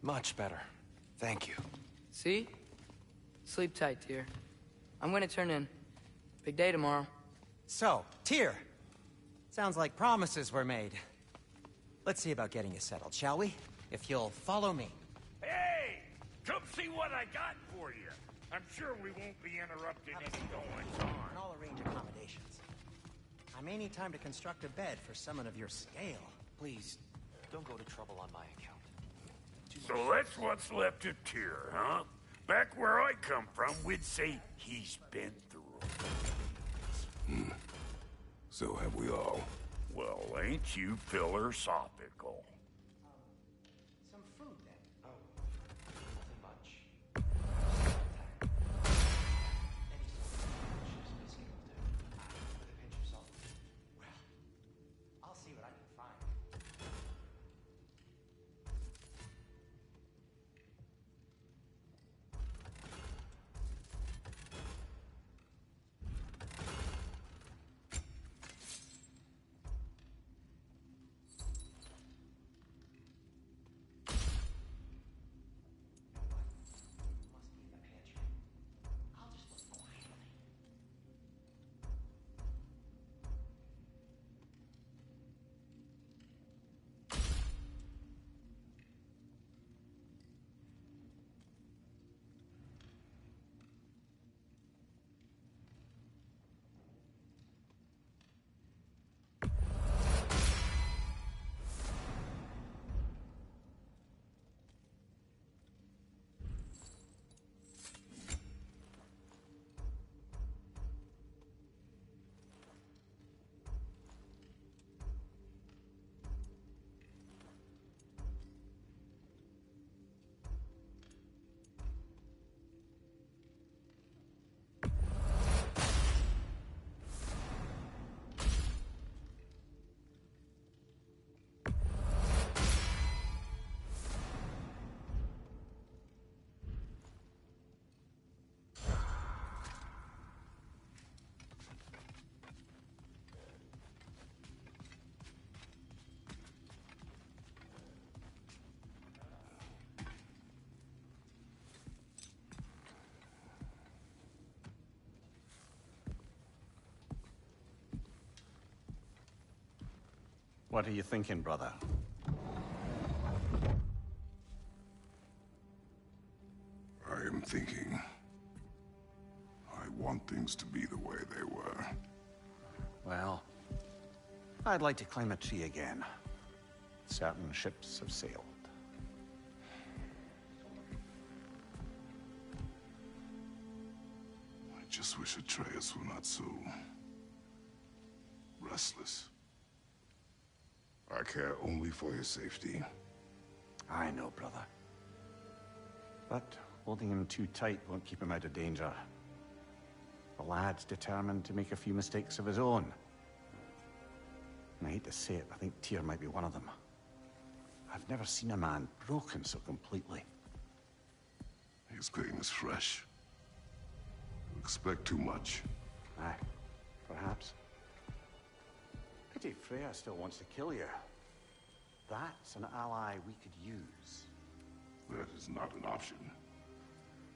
Much better. Thank you. See? Sleep tight, dear. I'm gonna turn in. Big day tomorrow. So, Tyr. Sounds like promises were made. Let's see about getting you settled, shall we? If you'll follow me. Hey! Come see what I got for you. I'm sure we won't be interrupting any goings-on. And I'll arrange accommodations. I may need time to construct a bed for someone of your scale. Please, don't go to trouble on my account. So that's what's left of Tyr, huh? Back where I come from, we'd say he's been through. So have we all. Well, ain't you philosophical? Some food, then. Oh, nothing much. Any sort of ship's biscuit will do. With a pinch of salt. Well, I'll see what I can find. Must be in the pantry. I'll just look quietly. What are you thinking, brother? I am thinking. I want things to be the way they were. Well, I'd like to climb a tree again. Certain ships have sailed. I just wish Atreus were not so restless. I care only for his safety. I know, brother. But holding him too tight won't keep him out of danger. The lad's determined to make a few mistakes of his own. And I hate to say it, I think Tyr might be one of them. I've never seen a man broken so completely. His pain is fresh. You expect too much. Aye, perhaps. Pity Freya still wants to kill you. That's an ally we could use. That is not an option.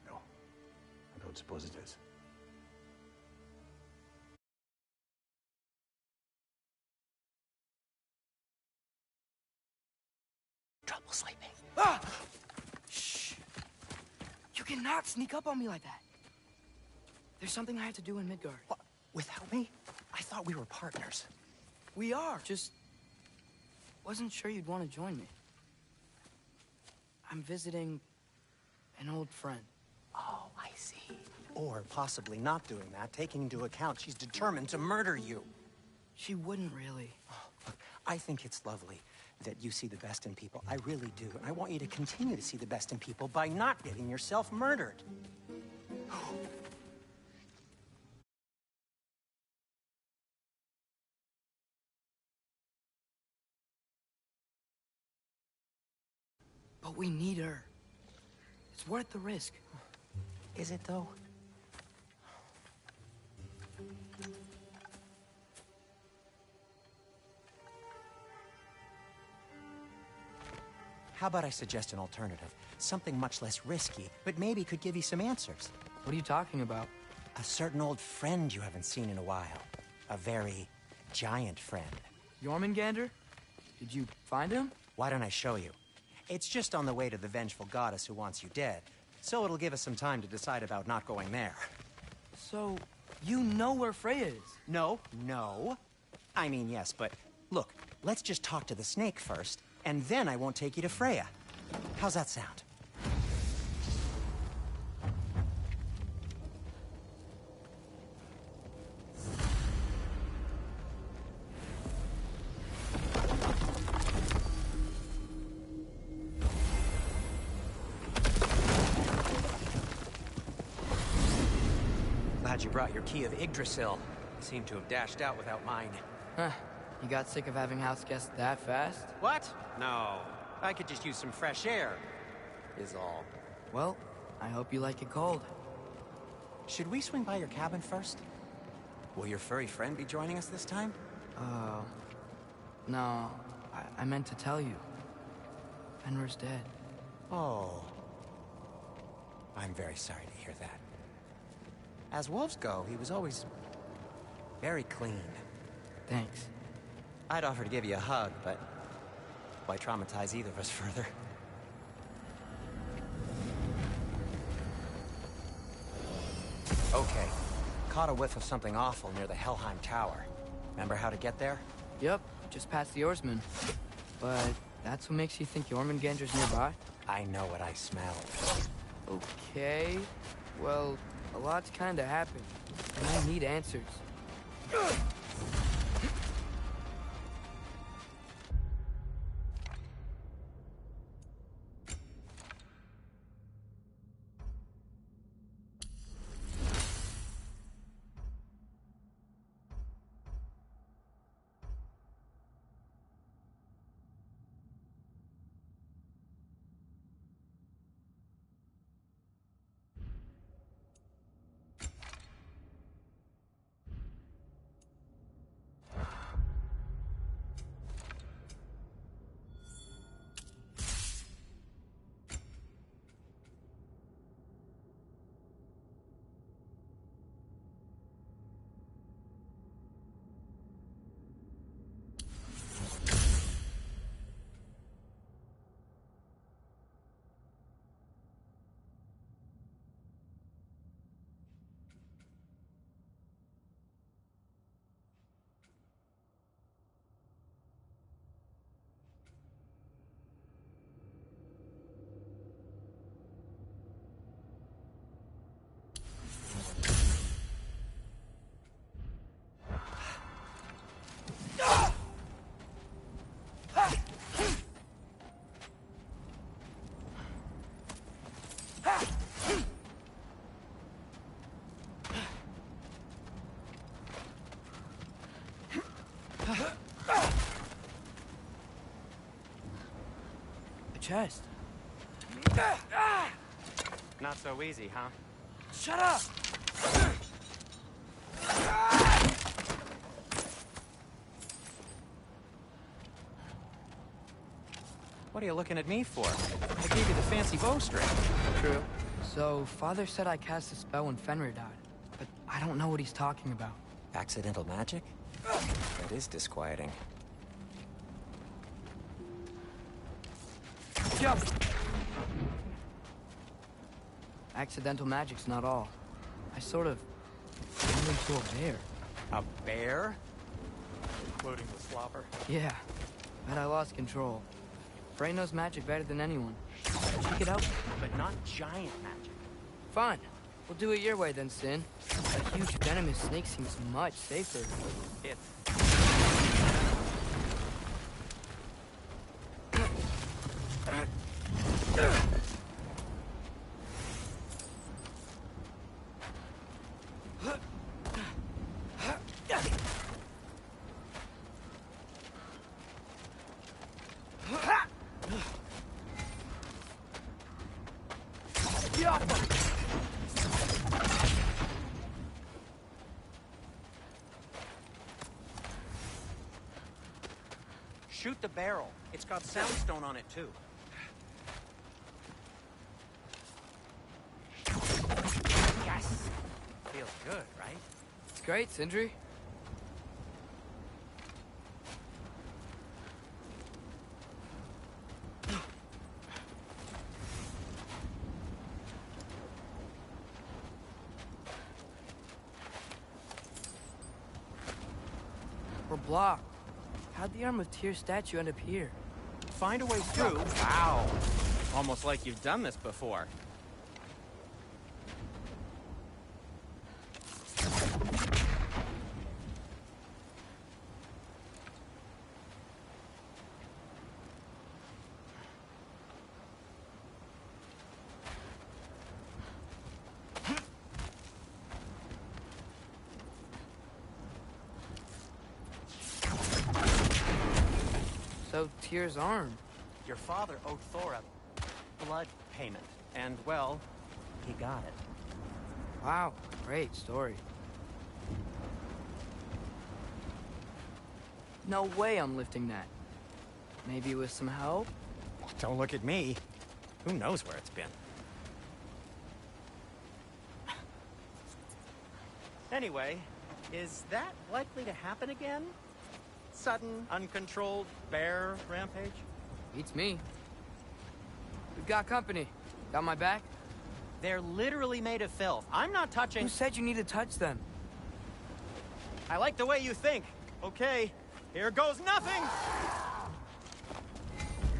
No, I don't suppose it is. Trouble sleeping. Ah! Shh. You cannot sneak up on me like that. There's something I have to do in Midgard. What? Without me? I thought we were partners. We are, just wasn't sure you'd want to join me. I'm visiting an old friend. Oh, I see. Or possibly not doing that, taking into account she's determined to murder you. She wouldn't really. Look, I think it's lovely that you see the best in people. I really do. And I want you to continue to see the best in people by not getting yourself murdered. But we need her. It's worth the risk. Is it, though? How about I suggest an alternative? Something much less risky, but maybe could give you some answers. What are you talking about? A certain old friend you haven't seen in a while. A very giant friend. Jormungandr? Did you find him? Why don't I show you? It's just on the way to the vengeful goddess who wants you dead. So it'll give us some time to decide about not going there. So, you know where Freya is? No. I mean, yes, but look, let's just talk to the snake first, and then I won't take you to Freya. How's that sound? Glad you brought your key of Yggdrasil. You seem to have dashed out without mine. Huh. You got sick of having house guests that fast? What? No. I could just use some fresh air, is all. Well, I hope you like it cold. Should we swing by your cabin first? Will your furry friend be joining us this time? No. I meant to tell you. Fenrir's dead. Oh. I'm very sorry to hear that. As wolves go, he was always very clean. Thanks. I'd offer to give you a hug, but why traumatize either of us further? Okay. Caught a whiff of something awful near the Helheim Tower. Remember how to get there? Yep, just past the oarsman. But that's what makes you think Jormungandr's nearby? I know what I smelled. Okay. Well, a lot's kinda happened, and I need answers. A chest. Not so easy, huh? Shut up! What are you looking at me for? I gave you the fancy bowstring. True. So, Father said I cast a spell when Fenrir died, but I don't know what he's talking about. Accidental magic? That is disquieting. Jump! Accidental magic's not all. I sort of turned into a bear. A bear? Including the slobber? Yeah, but I lost control. Frey knows magic better than anyone. She could help me. But not giant magic. Fine. We'll do it your way then, Sin. A huge venomous snake seems much safer. It... Shoot the barrel. It's got soundstone on it, too. good, right? It's great, Sindri. We're blocked. How'd the Arm of Tyr statue end up here? Find a way through. Wow. Almost like you've done this before. So, Tyr's arm. Your father owed Thor a blood payment, and, well, he got it. Wow, great story. No way I'm lifting that. Maybe with some help? Don't look at me. Who knows where it's been? Anyway, is that likely to happen again? Sudden, uncontrolled bear rampage? Beats me. We've got company. Got my back? They're literally made of filth. I'm not touching... Who said you need to touch them? I like the way you think. Okay, here goes nothing!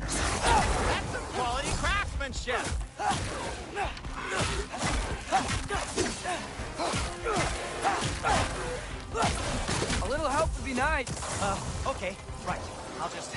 That's some quality craftsmanship! A little help would be nice. Okay, right. I'll just...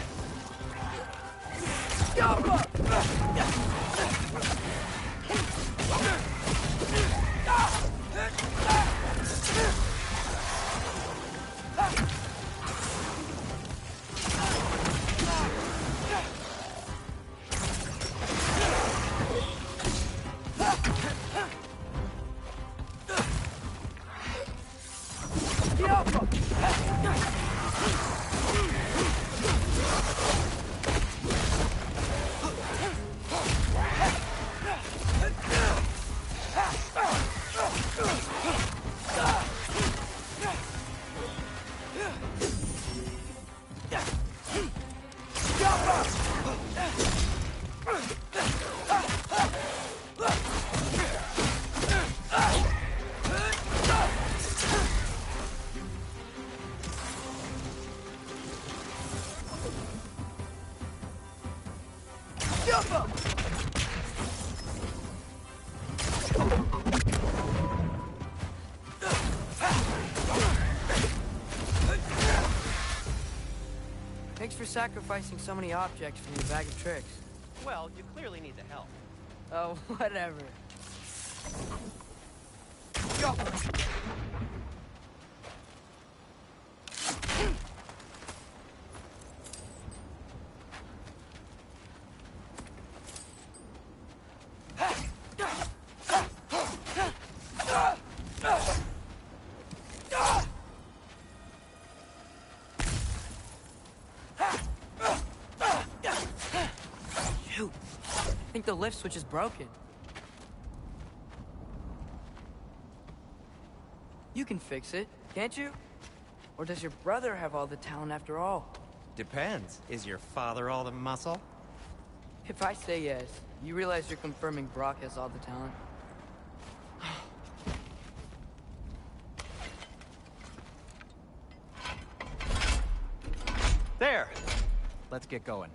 Thanks for sacrificing so many objects from your bag of tricks. Well, you clearly need the help. Oh, whatever. Shoot. I think the lift switch is broken. You can fix it, can't you? Or does your brother have all the talent after all? Depends. Is your father all the muscle? If I say yes, you realize you're confirming Brock has all the talent? There! Let's get going.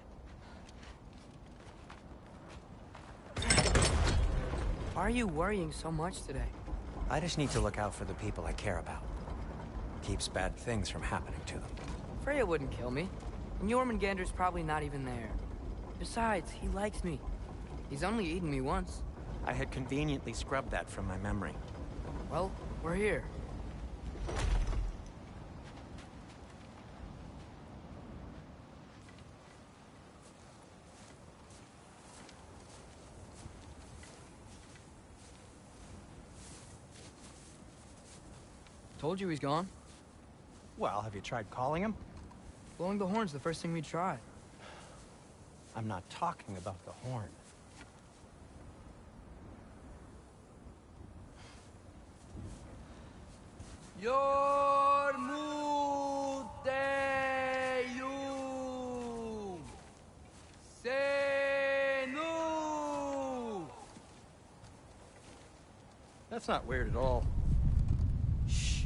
Why are you worrying so much today? I just need to look out for the people I care about. Keeps bad things from happening to them. Freya wouldn't kill me. And Jormungandr's probably not even there. Besides, he likes me. He's only eaten me once. I had conveniently scrubbed that from my memory. Well, we're here. Told you he's gone. Well, have you tried calling him? Blowing the horn's the first thing we tried. I'm not talking about the horn. Yormuteum Senu. That's not weird at all. Shh.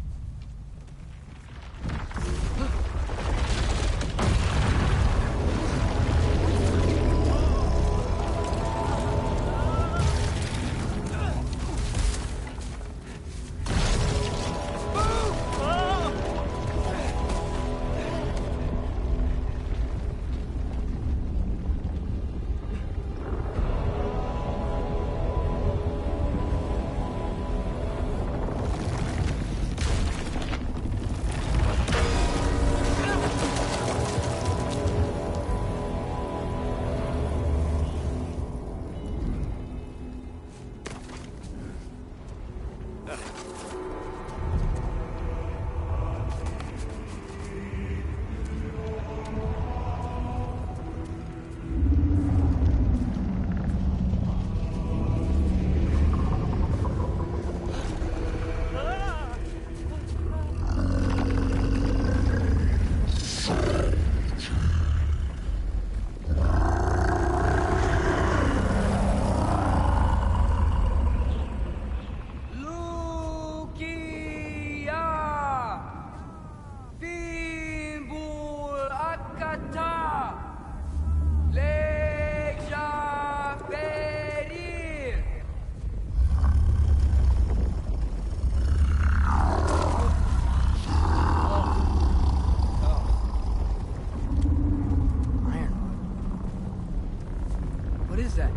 What is that?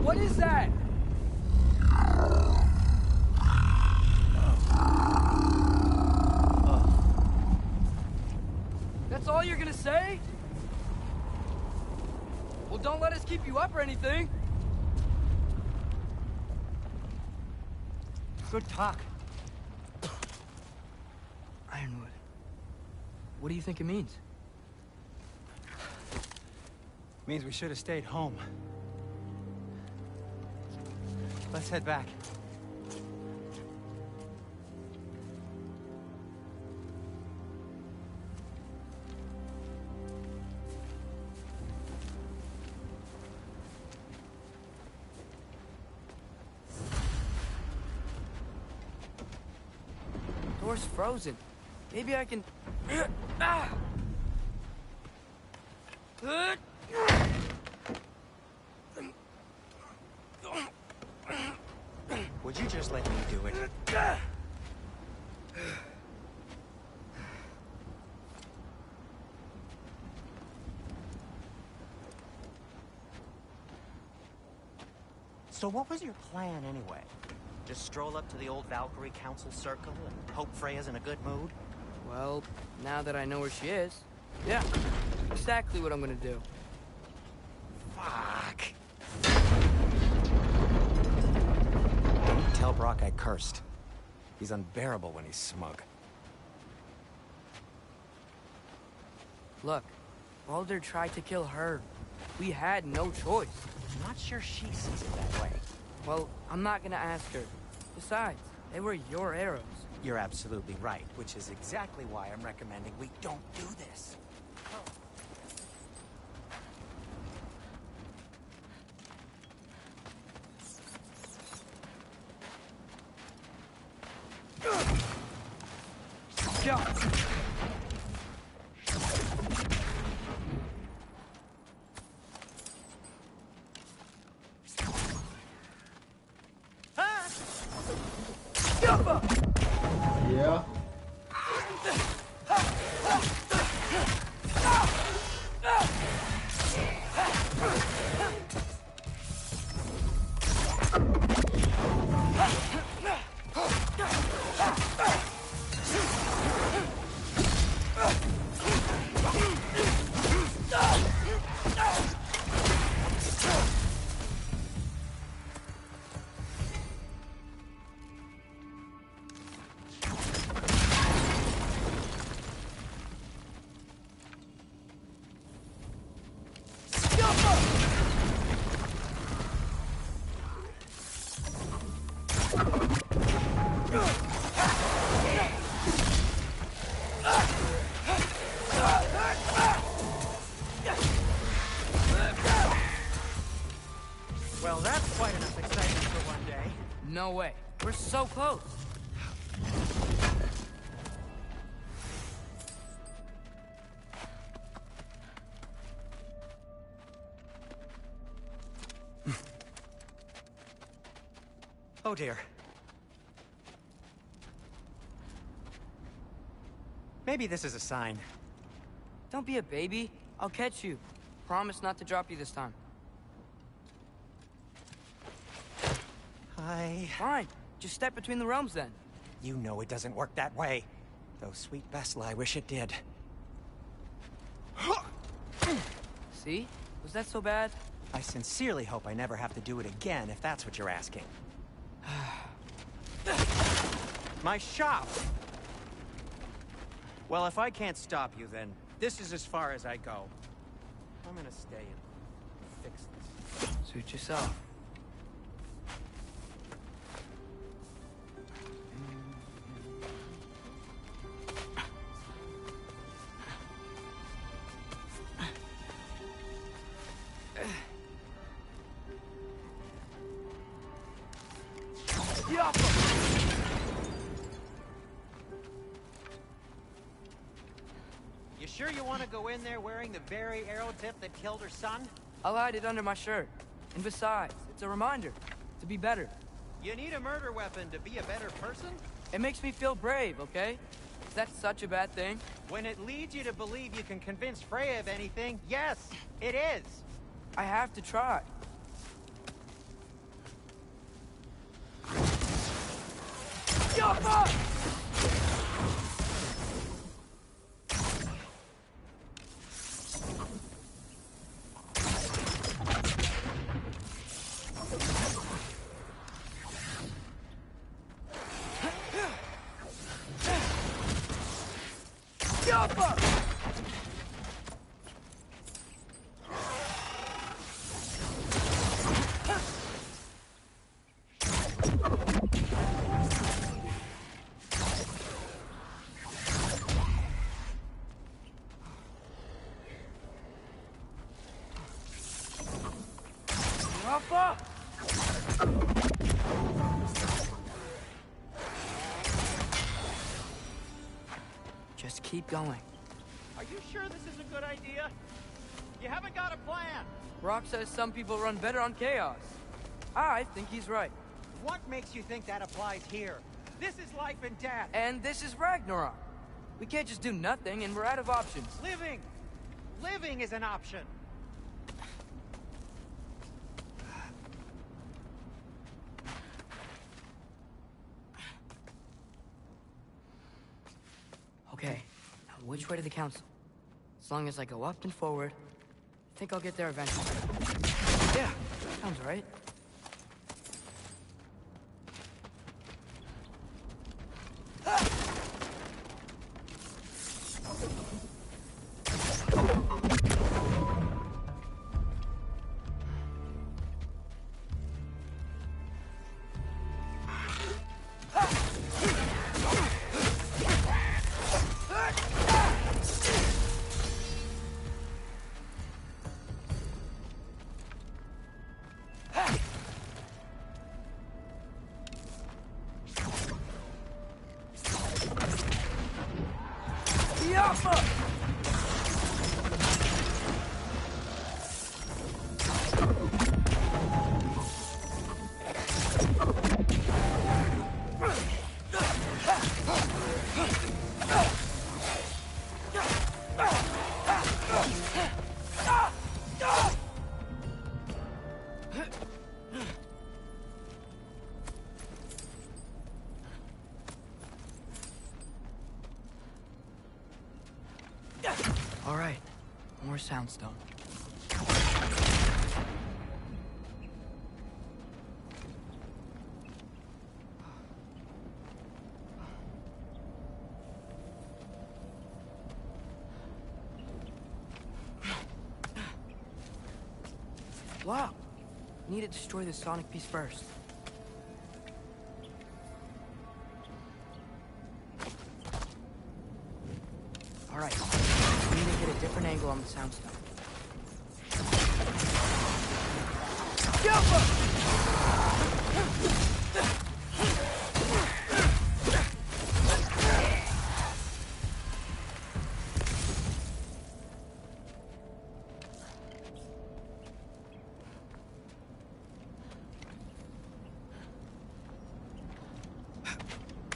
What is that? That's all you're gonna say? Well, don't let us keep you up or anything. Good talk. Ironwood. What do you think it means? Means we should have stayed home. Let's head back. Door's frozen. Maybe I can... Ah! Would you just let me do it? So what was your plan anyway? Just stroll up to the old Valkyrie Council circle and hope Freya's in a good mood? Well, now that I know where she is, yeah, exactly what I'm gonna do. Fuck. Tell Brock I cursed. He's unbearable when he's smug. Look, Baldur tried to kill her. We had no choice. I'm not sure she sees it that way. Well, I'm not gonna ask her. Besides, they were your arrows. You're absolutely right, which is exactly why I'm recommending we don't do this. Yeah. Well, that's quite enough excitement for one day. No way. We're so close. Oh dear. Maybe this is a sign. Don't be a baby. I'll catch you. Promise not to drop you this time. Fine. Just step between the realms then. You know it doesn't work that way. Though, sweet Vesla, I wish it did. See? Was that so bad? I sincerely hope I never have to do it again, if that's what you're asking. My shop! Well, if I can't stop you, then this is as far as I go. I'm gonna stay and fix this. Suit yourself. You sure you want to go in there wearing the very arrow tip that killed her son? I'll hide it under my shirt. And besides, it's a reminder to be better. You need a murder weapon to be a better person? It makes me feel brave, okay? Is that such a bad thing? When it leads you to believe you can convince Freya of anything, yes, it is. I have to try. Yappa! Just keep going. Are you sure this is a good idea? You haven't got a plan. Rock says some people run better on chaos. I think he's right. What makes you think that applies here? This is life and death. And this is Ragnarok. We can't just do nothing, and we're out of options. Living! Living is an option. Okay, now which way to the council? As long as I go up and forward, I think I'll get there eventually. Yeah, sounds right. All right, more soundstone. Wow, need to destroy the sonic piece first. All right, we need angle on the soundstone.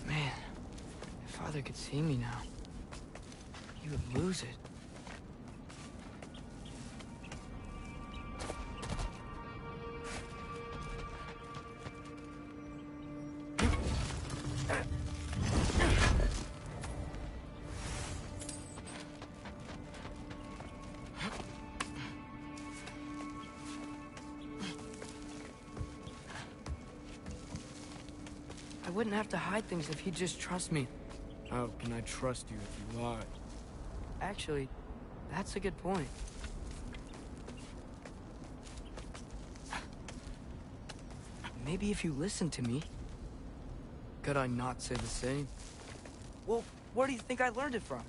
Man, if Father could see me now, he would lose it. I wouldn't have to hide things if he'd just trust me. How can I trust you if you lie? Actually, that's a good point. Maybe if you listen to me. Could I not say the same? Well, where do you think I learned it from?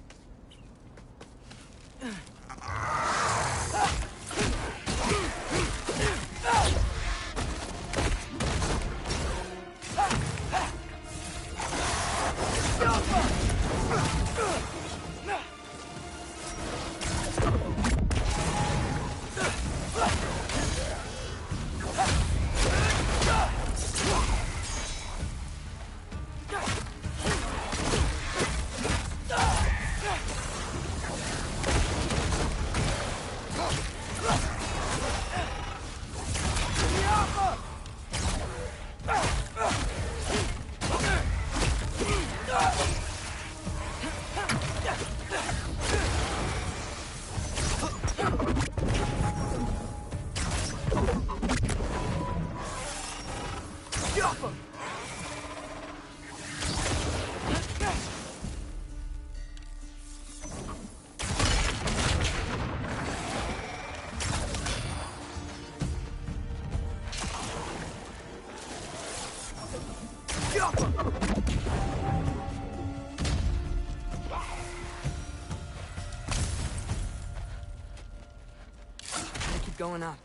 Going up.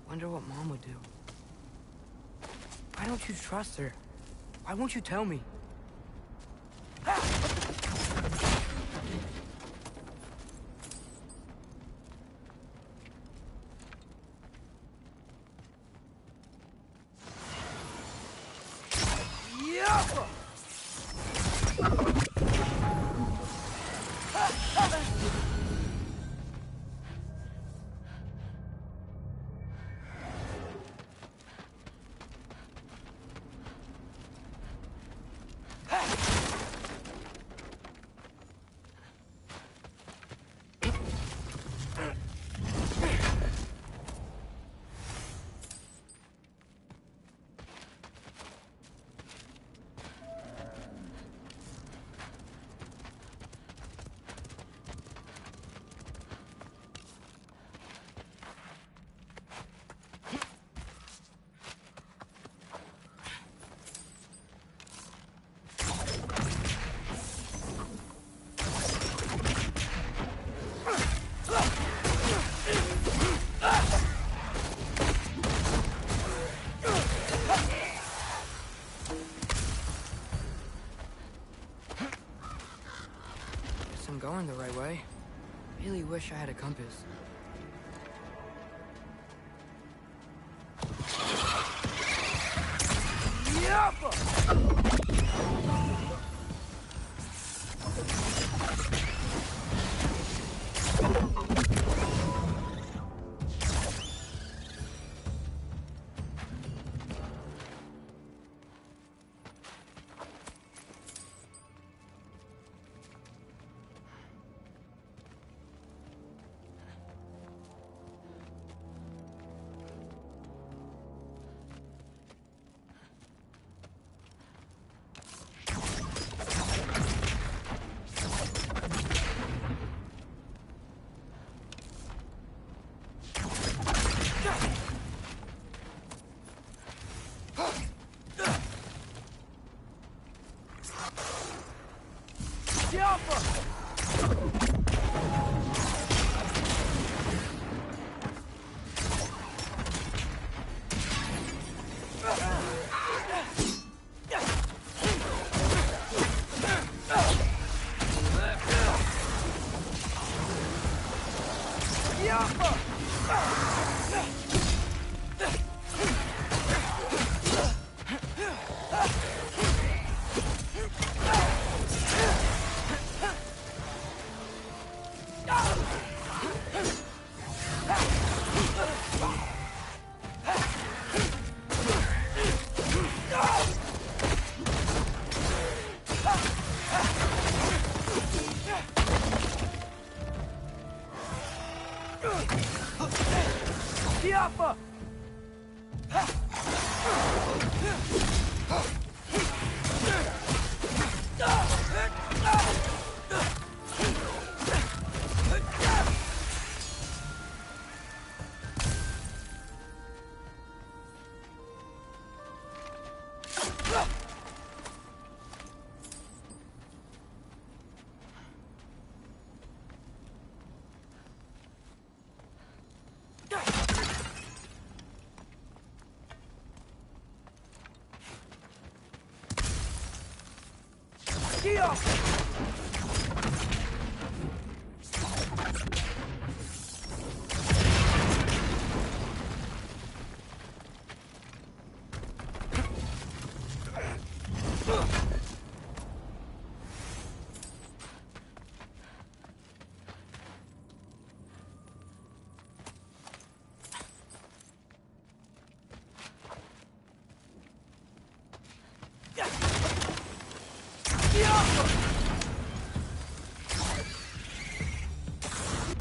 Wonder what Mom would do. Why don't you trust her? Why won't you tell me? Going the right way. Really wish I had a compass.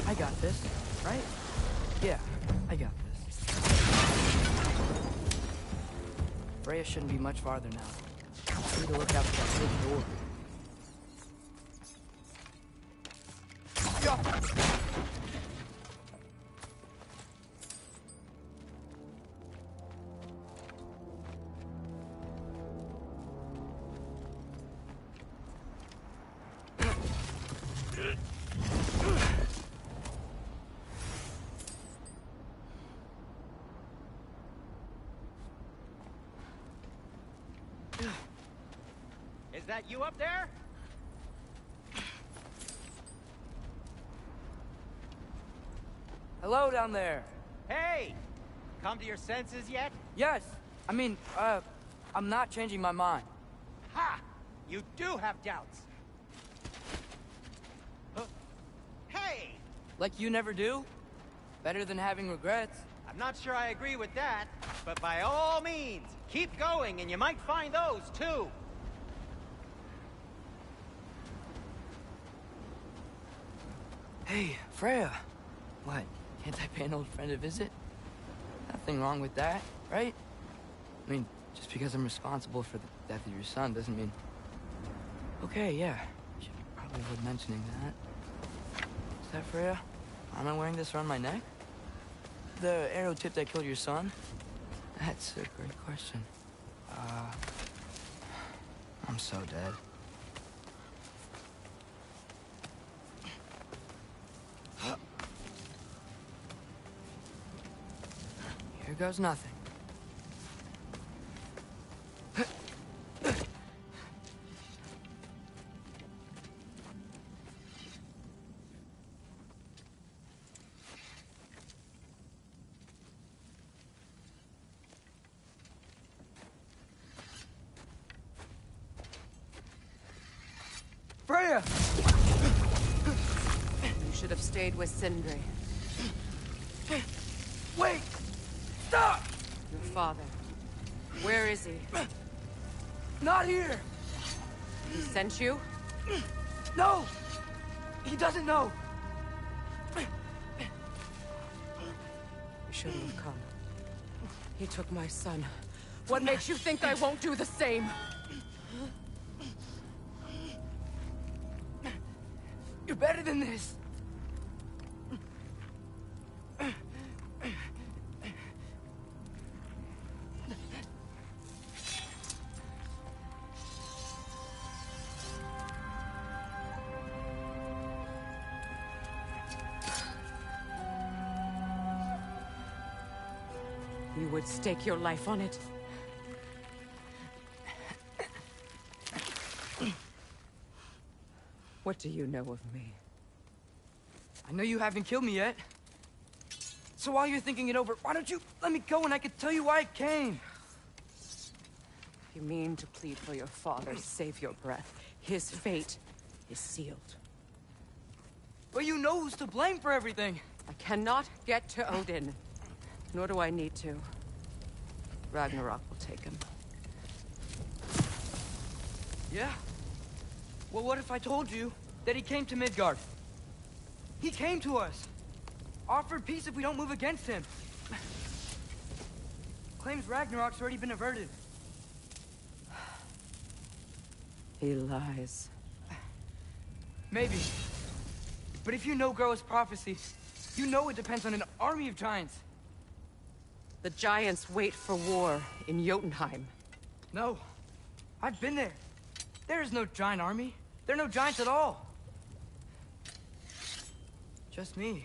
I got this, right? Yeah, I got this. Freya shouldn't be much farther now. I need to look out for that big door. Is that you up there? Hello down there. Hey! Come to your senses yet? Yes, I mean, I'm not changing my mind. Ha! You do have doubts. Hey! Like you never do? Better than having regrets. I'm not sure I agree with that, but by all means, keep going and you might find those too. Hey, Freya. What, can't I pay an old friend a visit? Nothing wrong with that, right? I mean, just because I'm responsible for the death of your son doesn't mean... Okay, yeah. Should probably avoid mentioning that. Is that Freya? Am I wearing this around my neck? The arrow tip that killed your son? That's a great question. I'm so dead. Here goes nothing. Freya! You should have stayed with Sindri. Wait! Stop! Your father. Where is he? Not here! He sent you? No! He doesn't know! You shouldn't have come. He took my son. What makes you think I won't do the same? You're better than this! You would stake your life on it? What do you know of me? I know you haven't killed me yet. So while you're thinking it over, why don't you let me go and I can tell you why I came? You mean to plead for your father, save your breath. His fate is sealed. But you know who's to blame for everything. I cannot get to Odin. Nor do I need to. Ragnarok will take him. Yeah? Well, what if I told you that he came to Midgard? He came to us. Offered peace if we don't move against him. Claims Ragnarok's already been averted. He lies. Maybe. But if you know Groa's prophecy, you know it depends on an army of giants. The giants wait for war in Jotunheim. No. I've been there. There is no giant army. There are no giants at all. Just me.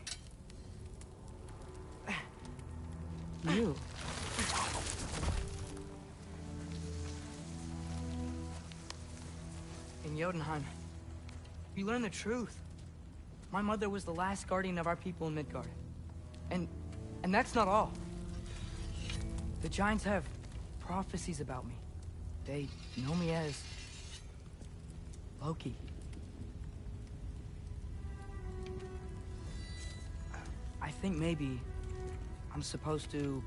You? In Jotunheim, you learn the truth. My mother was the last guardian of our people in Midgard. And that's not all. The giants have prophecies about me. They know me as Loki. I think maybe I'm supposed to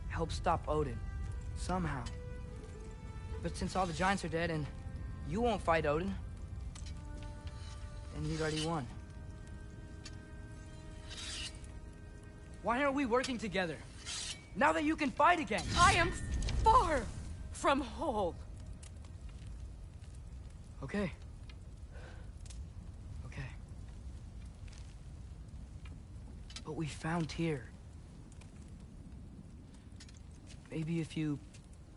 help stop Odin, somehow. But since all the giants are dead and you won't fight Odin, then he's already won. Why aren't we working together? Now that you can fight again! I am far from whole. Okay. Okay. But we found Tyr. Maybe if you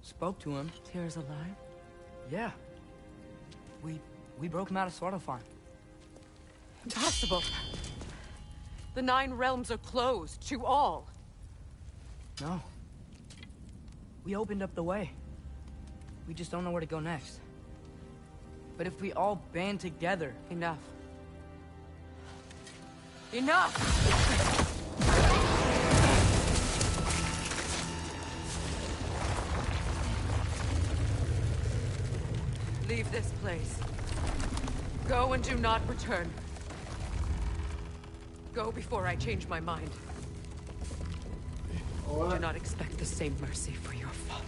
spoke to him... Tyr's alive? Yeah. We broke him out of Svartalfheim. Impossible. The 9 realms are closed to all. No. We opened up the way. We just don't know where to go next. But if we all band together... Enough. Enough! Leave this place. Go and do not return. Go before I change my mind. Do not expect the same mercy for your father.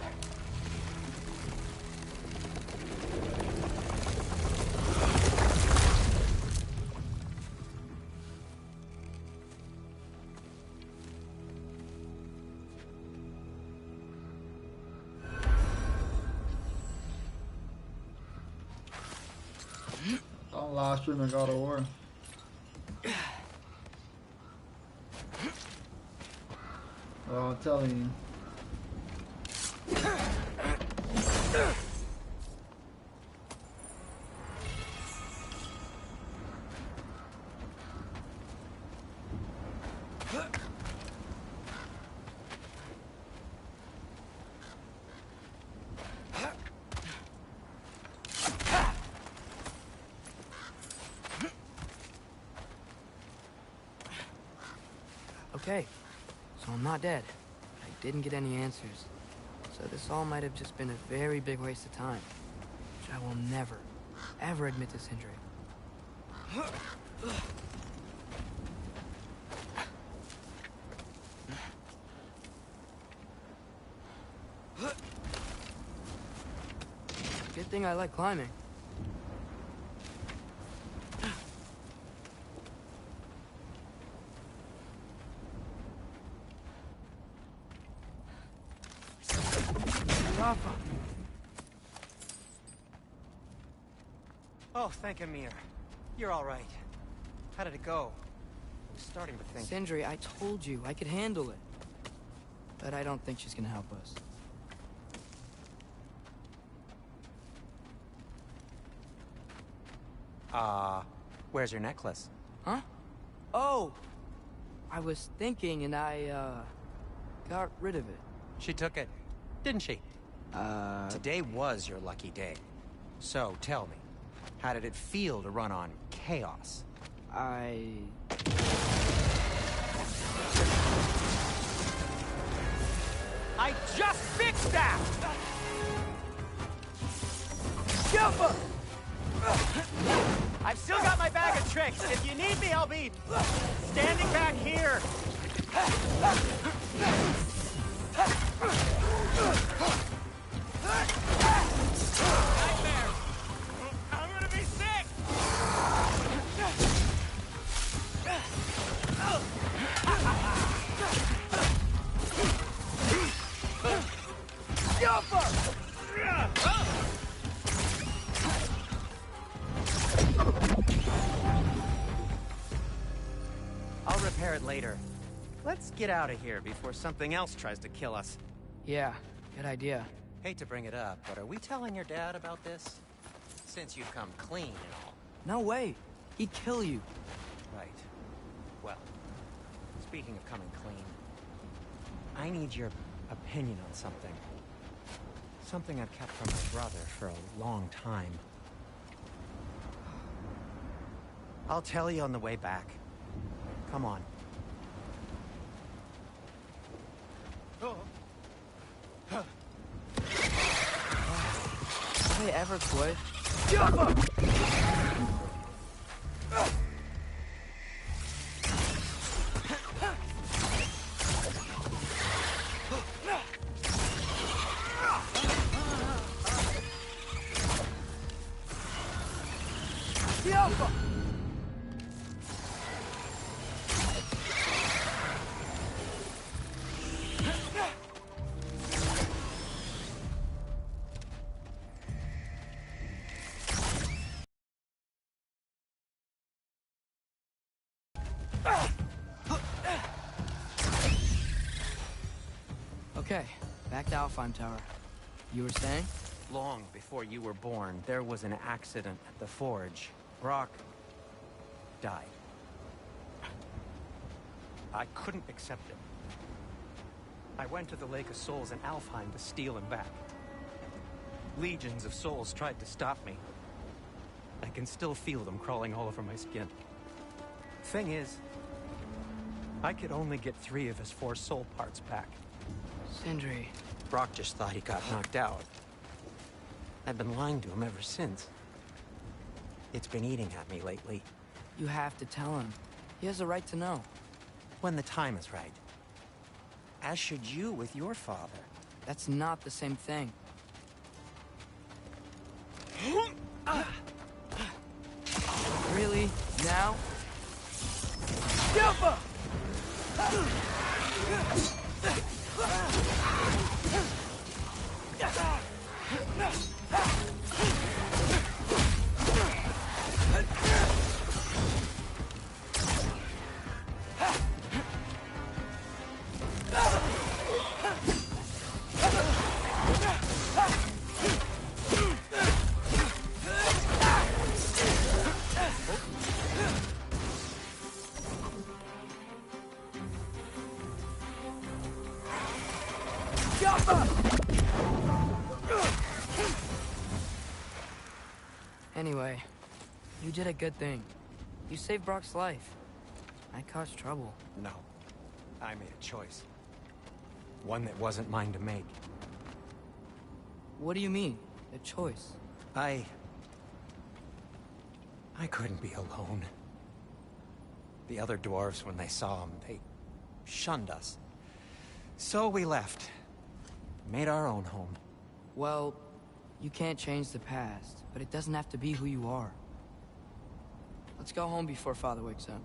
Don't last stream in God of War. Oh, I'm telling you. Okay, so I'm not dead. I didn't get any answers. So this all might have just been a very big waste of time. Which I will never, ever admit to Sindri. Good thing I like climbing. Oh, thank Amir. You're all right. How did it go? I'm starting to think... Sindri, I told you I could handle it. But I don't think she's gonna help us. Where's your necklace? Huh? Oh! I was thinking and I, got rid of it. She took it, didn't she? Today was your lucky day. So, tell me, how did it feel to run on chaos? I just fixed that! Jumper! I've still got my bag of tricks. If you need me, I'll be standing back here. Nightmare! I'm gonna be sick! I'll repair it later. Let's get out of here before something else tries to kill us. Yeah, good idea. Hate to bring it up, but are we telling your dad about this? Since you've come clean and all. No way. He'd kill you. Right. Well, speaking of coming clean, I need your opinion on something. Something I've kept from my brother for a long time. I'll tell you on the way back. Come on. Hey, ever quit? Okay, back to Alfheim Tower. You were saying? Long before you were born, there was an accident at the forge. Brock died. I couldn't accept it. I went to the Lake of Souls in Alfheim to steal him back. Legions of souls tried to stop me. I can still feel them crawling all over my skin. Thing is, I could only get 3 of his 4 soul parts back. Sindri. Brock just thought he got knocked out. I've been lying to him ever since. It's been eating at me lately. You have to tell him. He has a right to know. When the time is right. As should you with your father. That's not the same thing. Really? Now? Jumper! Anyway, you did a good thing. You saved Brock's life. I caused trouble. No. I made a choice. One that wasn't mine to make. What do you mean? A choice? I couldn't be alone. The other dwarves, when they saw him, they shunned us. So we left. Made our own home. Well, you can't change the past, but it doesn't have to be who you are. Let's go home before Father wakes up.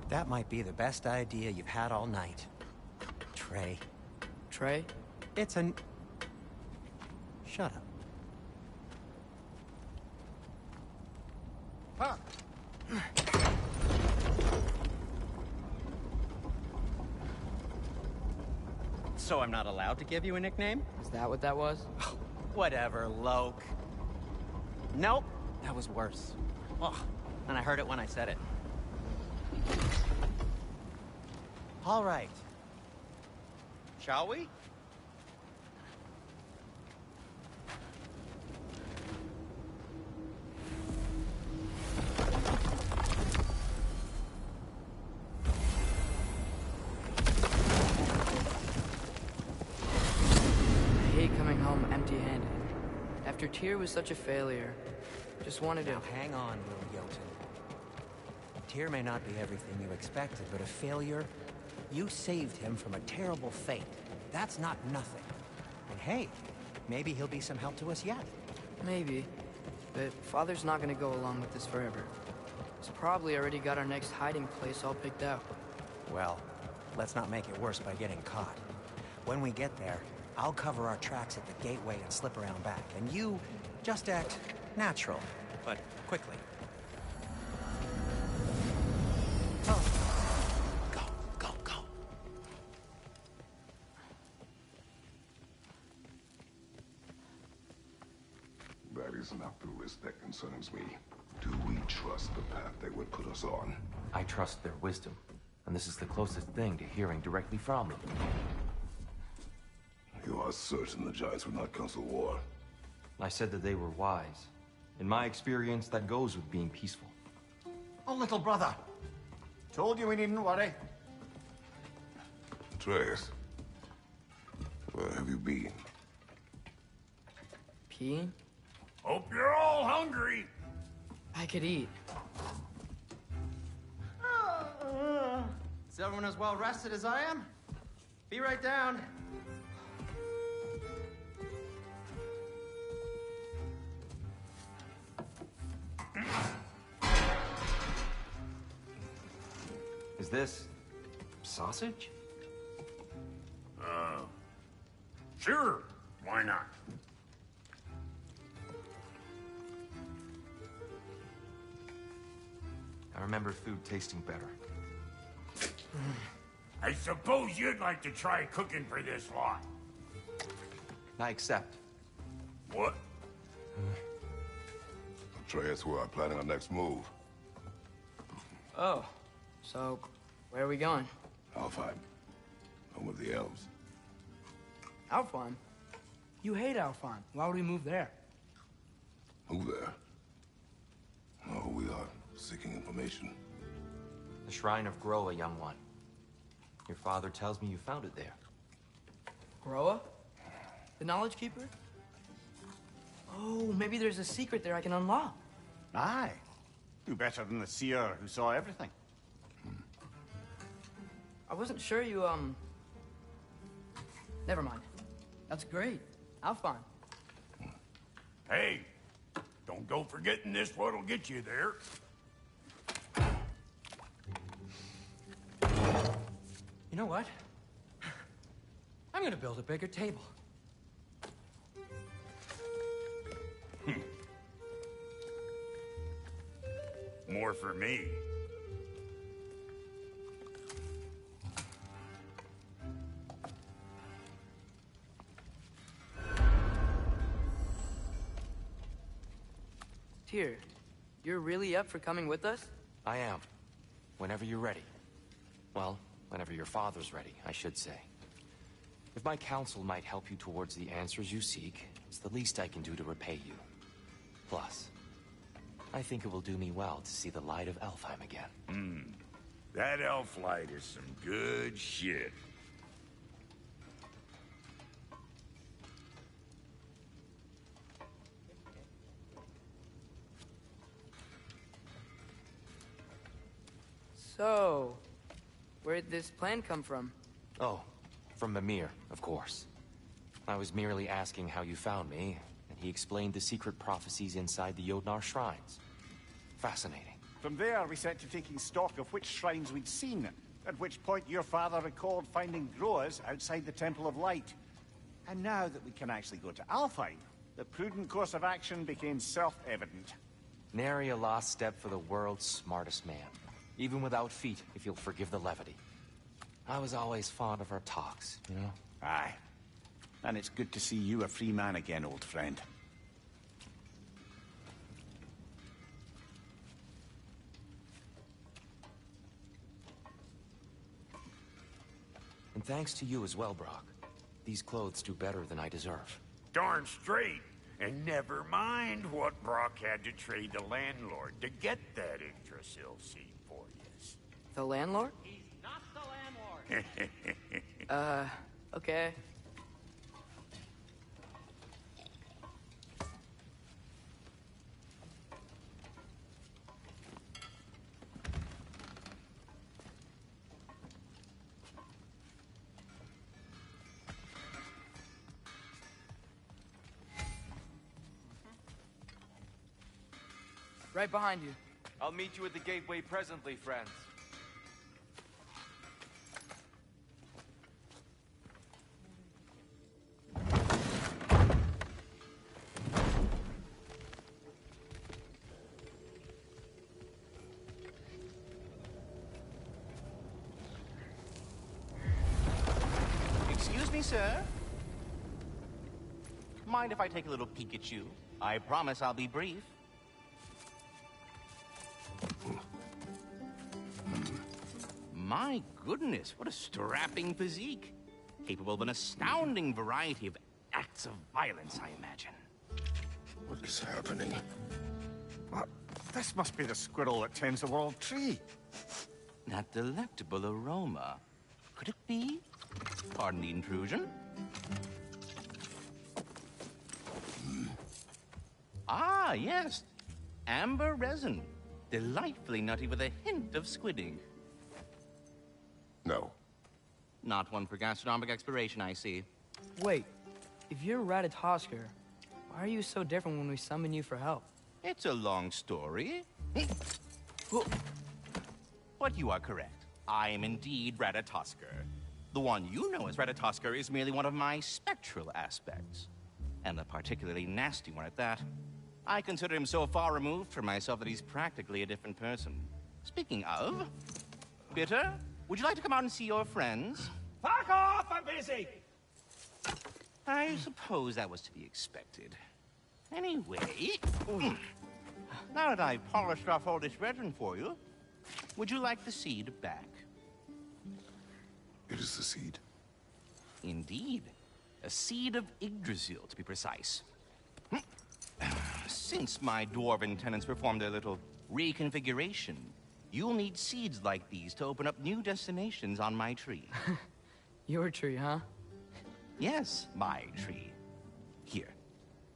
That might be the best idea you've had all night. Trey. Trey? It's an... Shut up. So I'm not allowed to give you a nickname? Is that what that was? Whatever, Loke. Nope, that was worse. Ugh, and I heard it when I said it. All right. Shall we? After Tyr was such a failure, just wanted to... Now hang on, Will Jotun. Tyr may not be everything you expected, but a failure? You saved him from a terrible fate. That's not nothing. And hey, maybe he'll be some help to us yet. Maybe. But Father's not gonna go along with this forever. He's probably already got our next hiding place all picked out. Well, let's not make it worse by getting caught. When we get there, I'll cover our tracks at the gateway and slip around back. And you just act natural, but quickly. Oh. Go, go, go. That is not the risk that concerns me. Do we trust the path they would put us on? I trust their wisdom, and this is the closest thing to hearing directly from them. You are certain the Giants would not counsel war? I said that they were wise. In my experience, that goes with being peaceful. Oh, little brother. Told you we needn't worry. Atreus, where have you been? Peeing? Hope you're all hungry. I could eat. Is everyone as well rested as I am? Be right down. Is this... sausage? Sure. Why not? I remember food tasting better. I suppose you'd like to try cooking for this lot. I accept. What? Atreus, we are planning our next move. Oh. So, where are we going? Alfheim. Home of the elves. Alfheim? You hate Alfheim. Why would we move there? Who there? No, we are seeking information. The Shrine of Groa, young one. Your father tells me you found it there. Groa? The Knowledge Keeper? Oh, maybe there's a secret there I can unlock. Aye. Do better than the seer who saw everything. I wasn't sure you, Never mind. That's great. Alfheim. Hey, don't go forgetting this what'll get you there. You know what? I'm gonna build a bigger table. More for me. Tyr, you're really up for coming with us? I am. Whenever you're ready. Well, whenever your father's ready, I should say. If my counsel might help you towards the answers you seek, it's the least I can do to repay you. Plus, I think it will do me well to see the light of Alfheim again. That elf light is some good shit. So, where'd this plan come from? Oh, from Mimir, of course. I was merely asking how you found me, and he explained the secret prophecies inside the Jotnar shrines. Fascinating. From there, we set to taking stock of which shrines we'd seen, at which point your father recalled finding Groas outside the Temple of Light. And now that we can actually go to Alfheim, the prudent course of action became self-evident. Nary a lost step for the world's smartest man. Even without feet, if you'll forgive the levity. I was always fond of our talks, you know? Aye. And it's good to see you a free man again, old friend. And thanks to you as well, Brock. These clothes do better than I deserve. Darn straight. And never mind what Brock had to trade the landlord to get that Yggdrasil seed for you. The landlord? He's not the landlord. Okay. Right behind you. I'll meet you at the gateway presently, friends. Excuse me, sir. Mind if I take a little peek at you? I promise I'll be brief. My goodness, what a strapping physique. Capable of an astounding variety of acts of violence, I imagine. What is happening? This must be the squirrel that tends the world tree. That delectable aroma. Could it be? Pardon the intrusion. Ah, yes. Amber resin. Delightfully nutty with a hint of squid ink. No. Not one for gastronomic exploration, I see. Wait, if you're Ratatosker, why are you so different when we summon you for help? It's a long story. But you are correct. I am indeed Ratatosker. The one you know as Ratatosker is merely one of my spectral aspects. And a particularly nasty one at that. I consider him so far removed from myself that he's practically a different person. Speaking of... Bitter, would you like to come out and see your friends? Fuck off! I'm busy! I suppose that was to be expected. Anyway... Now that I've polished off all this resin for you, would you like the seed back? It is the seed. Indeed. A seed of Yggdrasil, to be precise. Since my dwarven tenants performed a little reconfiguration, you'll need seeds like these to open up new destinations on my tree. Your tree, huh? Yes, my tree. Here,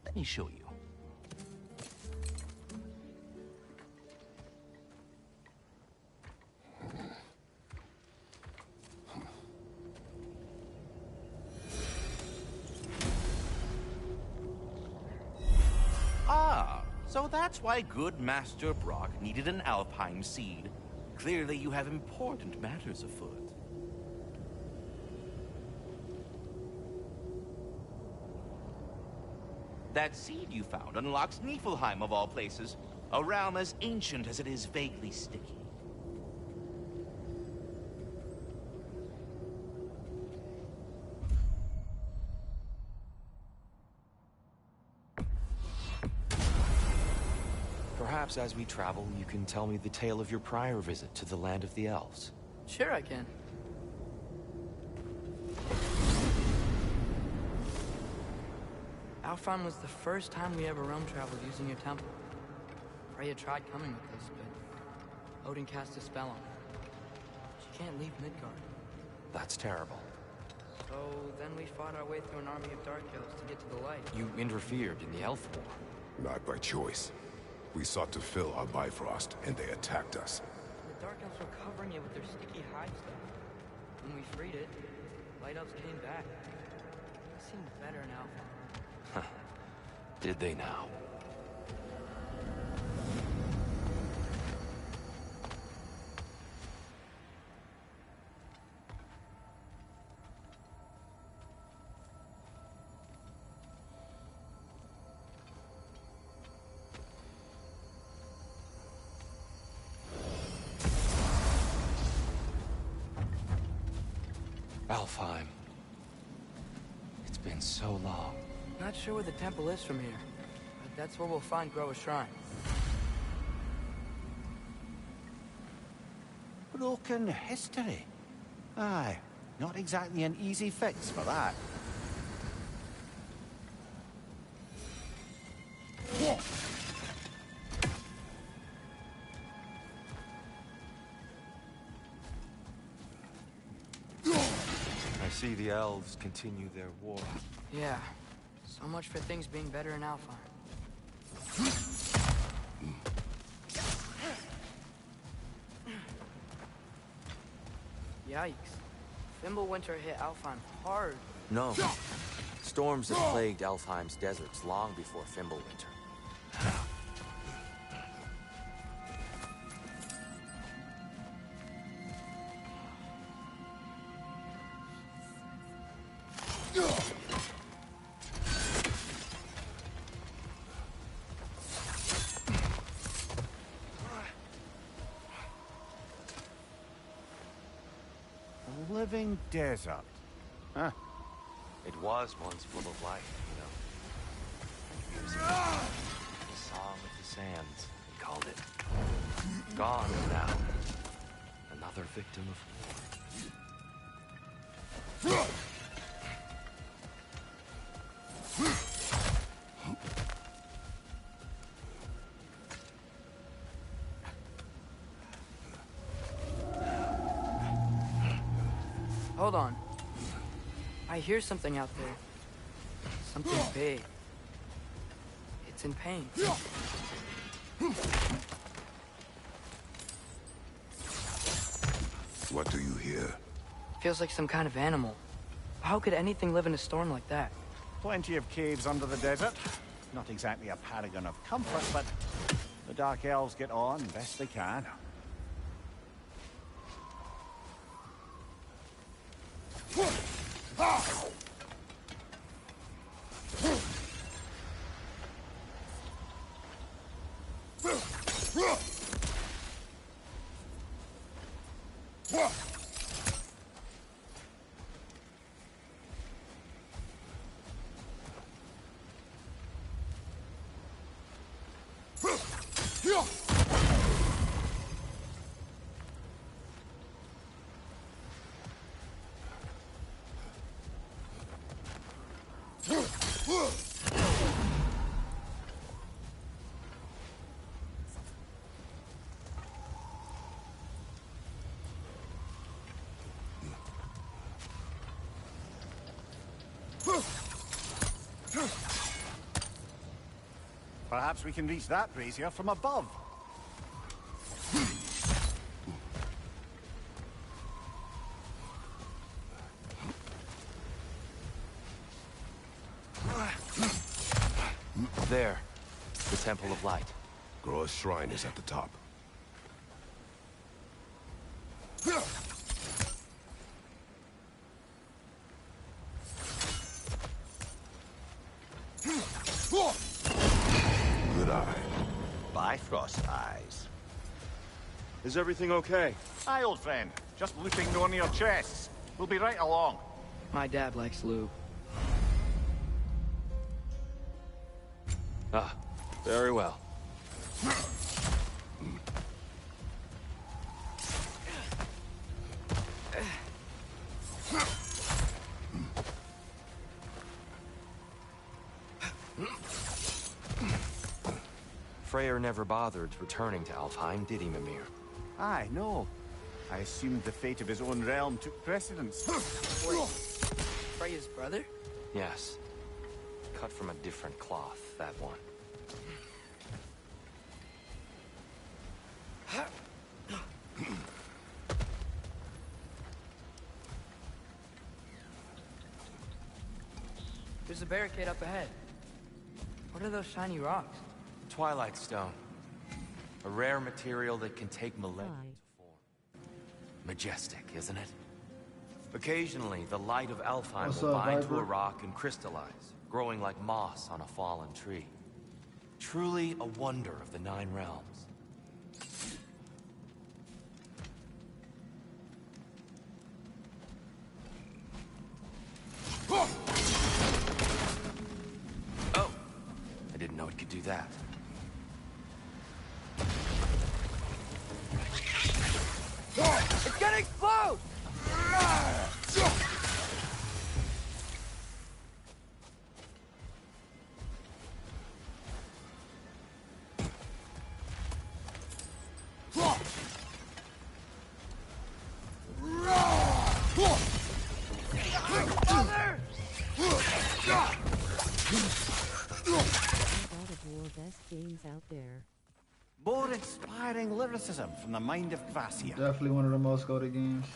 let me show you. Ah, so that's why good Master Brock needed an Alfheim seed. Clearly you have important matters afoot. That seed you found unlocks Niflheim of all places, a realm as ancient as it is vaguely sticky. Perhaps as we travel, you can tell me the tale of your prior visit to the land of the elves. Sure I can. Alfheim was the first time we ever realm traveled using your temple. Freya tried coming with us, but Odin cast a spell on her. She can't leave Midgard. That's terrible. So then we fought our way through an army of Dark Elves to get to the light. You interfered in the Elf War. Not by choice. We sought to fill our Bifrost, and they attacked us. The Dark Elves were covering it with their sticky hide stuff. When we freed it, Light Elves came back. They seemed better in Alpha. Did they now? Alfheim. It's been so long. Not sure where the temple is from here, but that's where we'll find Groa's shrine. Broken history. Aye, not exactly an easy fix for that. I see the elves continue their war. Yeah, so much for things being better in Alfheim. Yikes. Fimbulwinter hit Alfheim hard. No. Storms have plagued Alfheim's deserts long before Fimbulwinter. living desert. Huh. It was once full of life, you know. Like music. The Song of the Sands, they called it. Gone now. Another victim of war. Hold on. I hear something out there. Something big. It's in pain. What do you hear? Feels like some kind of animal. How could anything live in a storm like that? Plenty of caves under the desert. Not exactly a paragon of comfort, but the Dark Elves get on best they can. Perhaps we can reach that brazier from above. There. The Temple of Light. Groa's shrine is at the top. Good eye. Bifrost eyes. Is everything okay? Aye, old friend. Just looting one of your chests. We'll be right along. My dad likes lube. Ah, very well. Freyr never bothered returning to Alfheim, did he, Mimir? Aye, no. I assumed the fate of his own realm took precedence. Wait, Freya's brother? Yes. Cut from a different cloth, that one. There's a barricade up ahead. What are those shiny rocks? Twilight Stone. A rare material that can take millennia to form. Majestic, isn't it? Occasionally, the light of Alfheim What's will up, bind to Viper? a rock and crystallize, growing like moss on a fallen tree. Truly a wonder of the Nine Realms. Oh! I didn't know it could do that. It's gonna explode! God of War best games out there. More inspiring lyricism from the mind of Kvasir. Definitely one of the most goated games.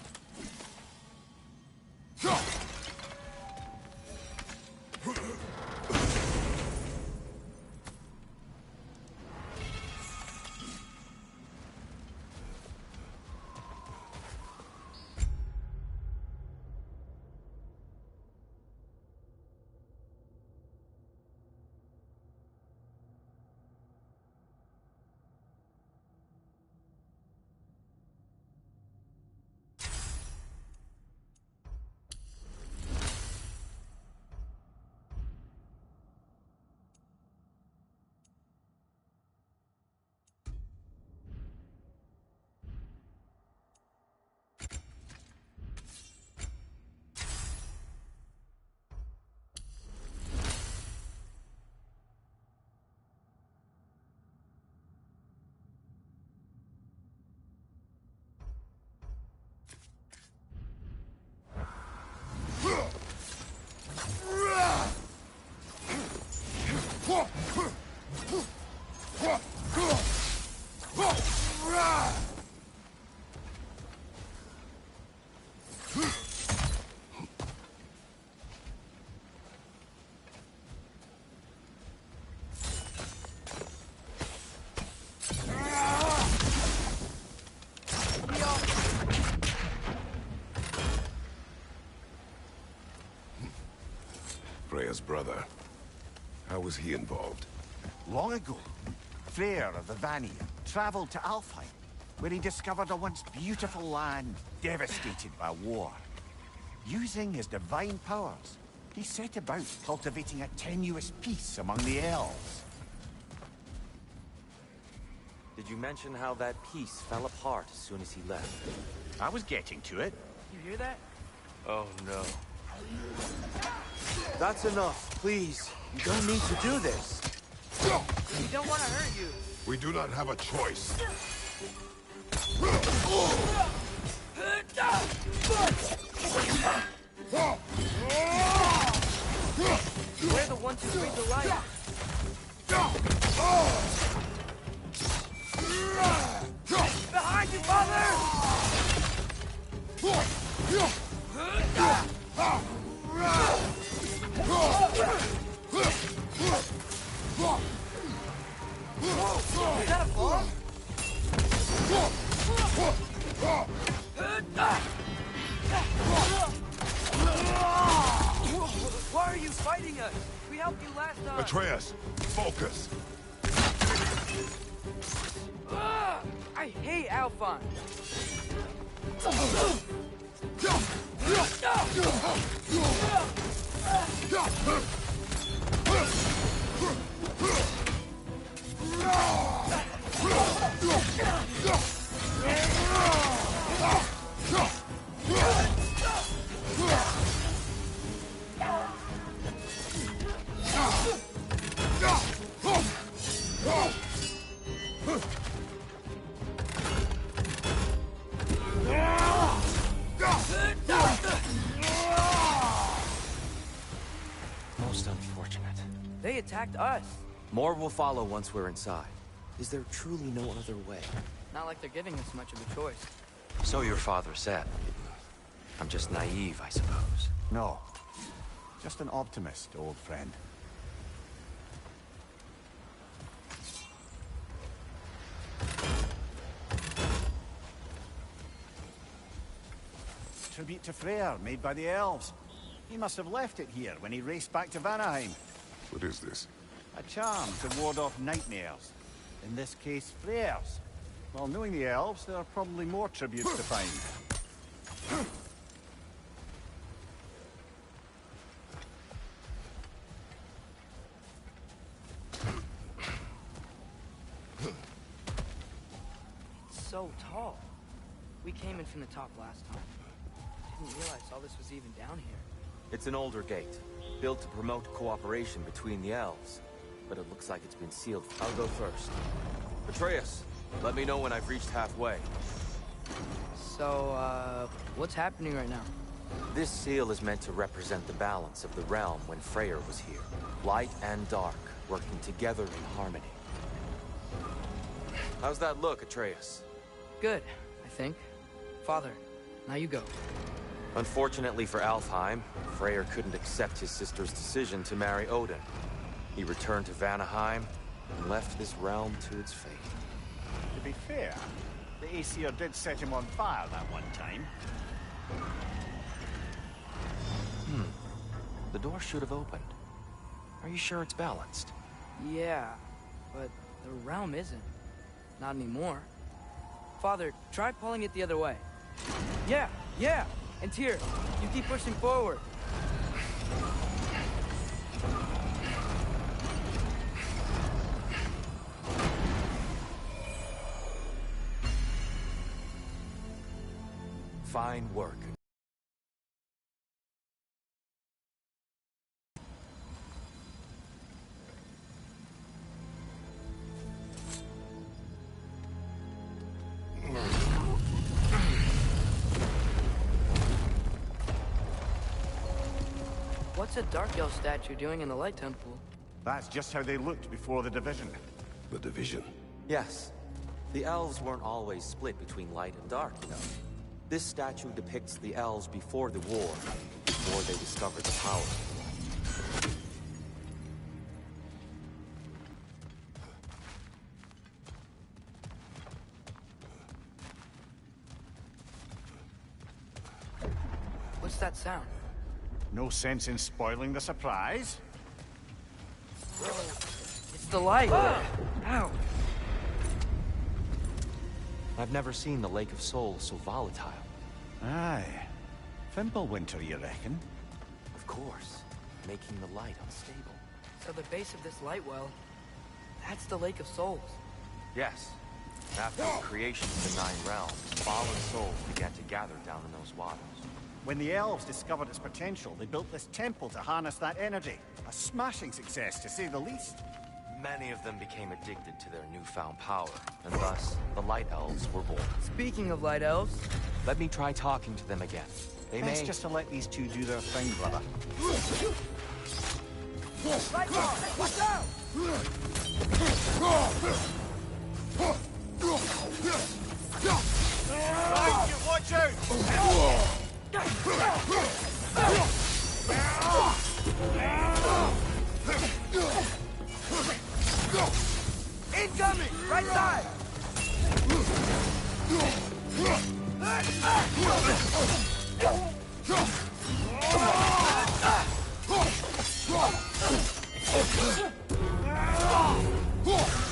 Freya's brother. How was he involved? Long ago, Freyr of the Vanir traveled to Alfheim, where he discovered a once beautiful land devastated by war. Using his divine powers, he set about cultivating a tenuous peace among the elves. Did you mention how that peace fell apart as soon as he left? I was getting to it. You hear that? Oh, no. That's enough, please. You don't need to do this. We don't want to hurt you. We do not have a choice. We're the ones who breathe the light. Behind you, father! Is that a bomb? Why are you fighting us? We helped you last time. Atreus, focus. I hate Alphon. Most unfortunate. They attacked us. More will follow once we're inside. Is there truly no other way? Not like they're giving us much of a choice. So your father said. I'm just naive, I suppose. No. Just an optimist, old friend. Tribute to Freyr, made by the elves. He must have left it here when he raced back to Vanaheim. What is this? A charm to ward off nightmares. In this case, Freyr's. Well, knowing the elves, there are probably more tributes to find. It's so tall. We came in from the top last time. Didn't realize all this was even down here. It's an older gate, built to promote cooperation between the elves. But it looks like it's been sealed. I'll go first. Atreus, let me know when I've reached halfway. So, what's happening right now? This seal is meant to represent the balance of the realm when Freyr was here. Light and dark, working together in harmony. How's that look, Atreus? Good, I think. Father, now you go. Unfortunately for Alfheim, Freyr couldn't accept his sister's decision to marry Odin. He returned to Vanaheim and left this realm to its fate. To be fair, the Aesir did set him on fire that one time. The door should have opened. Are you sure it's balanced? Yeah, but the realm isn't. Not anymore. Father, try pulling it the other way. Yeah! And Tyr, you keep pushing forward. Fine work. What's a Dark Elf statue doing in the Light Temple? That's just how they looked before the division. The division? Yes. The elves weren't always split between light and dark, you know. This statue depicts the elves before the war, before they discovered the power. What's that sound? No sense in spoiling the surprise. It's the light. Ow. I've never seen the Lake of Souls so volatile. Aye. Fimbulwinter, you reckon? Of course. Making the light unstable. So the base of this light well, that's the Lake of Souls. Yes. After the creation of the Nine Realms, fallen souls began to gather down in those waters. When the elves discovered its potential, they built this temple to harness that energy. A smashing success, to say the least. Many of them became addicted to their newfound power, and thus, the Light Elves were born. Speaking of Light Elves... Let me try talking to them again. They Best may... just to let these two do their thing, brother. Light Elves, watch out! Right, watch out! Incoming! Right side!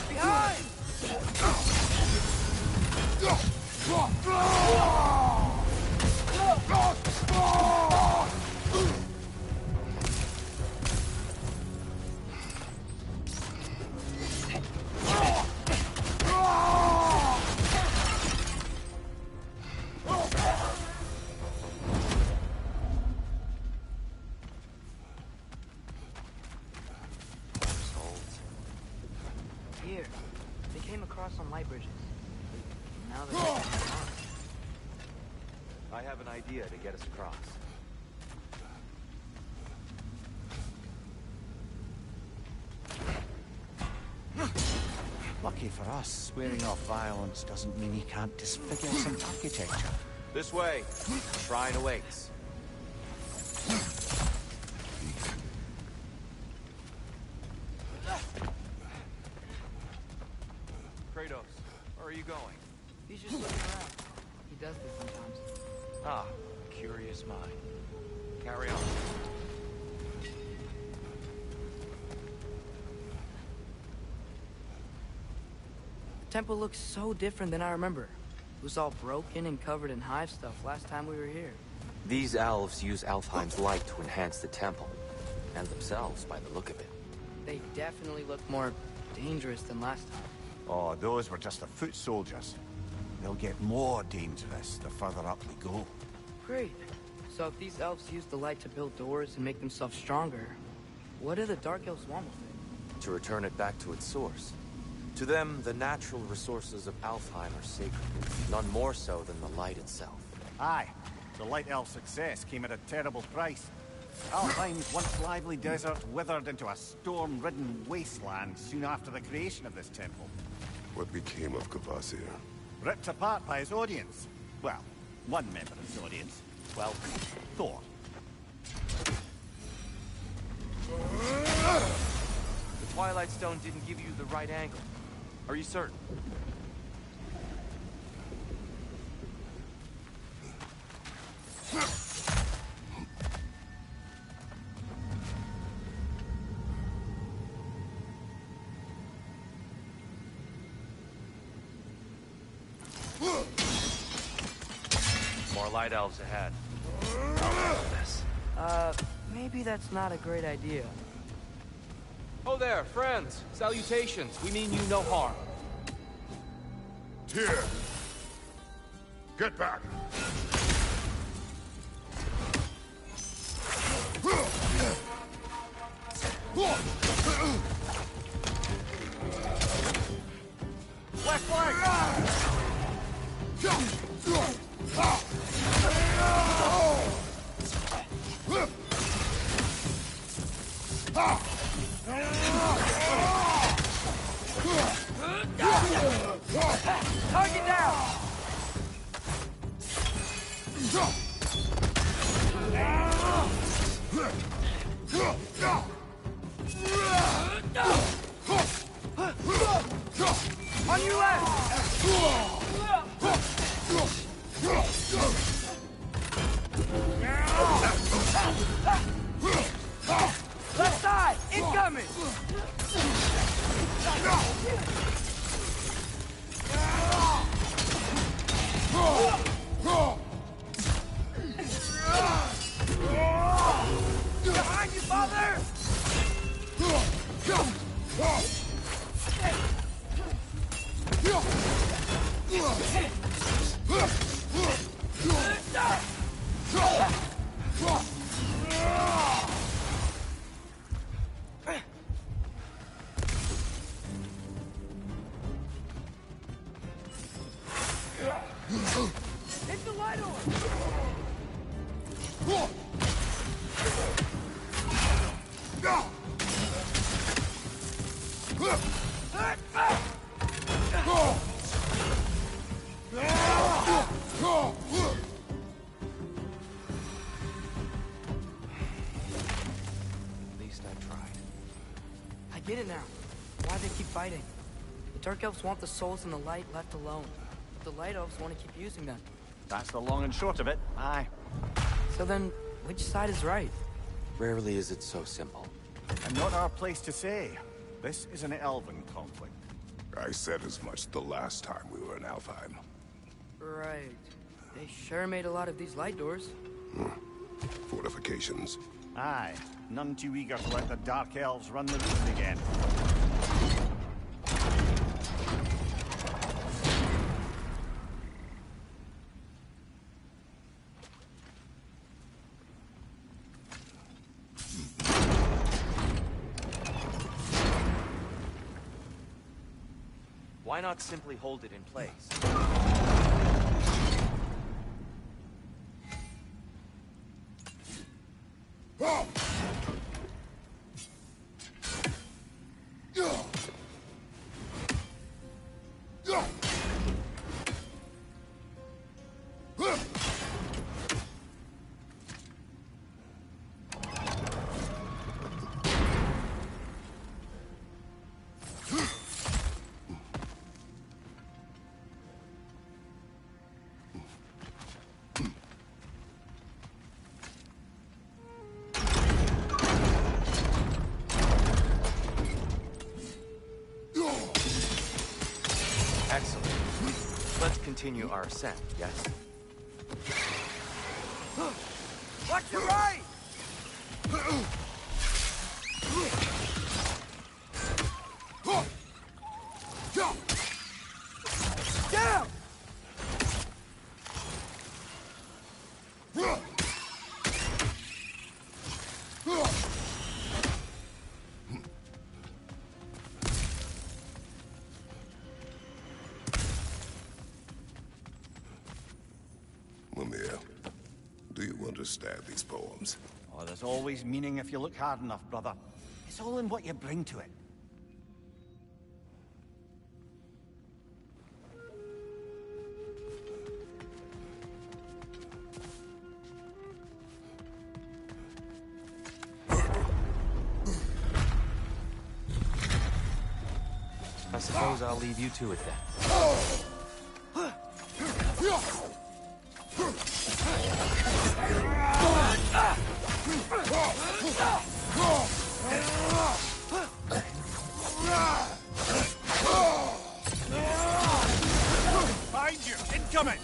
Behind! Here, they came across on light bridges. Now they're on. I have an idea to get us across. Lucky for us, swearing off violence doesn't mean he can't disfigure some architecture. This way. Shrine awaits. Kratos, where are you going? He's just looking around. He does this sometimes. Ah, curious mind. Carry on. The temple looks so different than I remember. It was all broken and covered in hive stuff last time we were here. These elves use Alfheim's light to enhance the temple, and themselves by the look of it. They definitely look more dangerous than last time. Oh, those were just the foot soldiers. They'll get more dangerous the further up we go. Great. So if these elves use the light to build doors and make themselves stronger, what do the Dark Elves want with it? To return it back to its source. To them, the natural resources of Alfheim are sacred, none more so than the light itself. Aye, the Light Elf success came at a terrible price. Alfheim's once lively desert withered into a storm-ridden wasteland soon after the creation of this temple. What became of Kvasir? Ripped apart by his audience. Well, one member of his audience. Well, Thor. The Twilight Stone didn't give you the right angle. Are you certain? More light elves ahead. I'll handle this. Maybe that's not a great idea. Oh there, friends. Salutations. We mean you no harm. Here! Get back! Left flank! Target down! On your left! Hit the light on! At least I tried. I get it now. Why they keep fighting. The Dark Elves want the souls in the light left alone. But the Light Elves want to keep using them. That's the long and short of it. Aye. So then, which side is right? Rarely is it so simple. And not our place to say. This is an elven conflict. I said as much the last time we were in Alfheim. Right. They sure made a lot of these light doors. Fortifications. Aye. None too eager to let the Dark Elves run the roost again. Why not simply hold it in place? Excellent. Let's continue our ascent, yes? Watch your right! Down! Mimir, do you understand these poems? Oh, there's always meaning if you look hard enough, brother. It's all in what you bring to it. I suppose I'll leave you to it then. Find you! Incoming!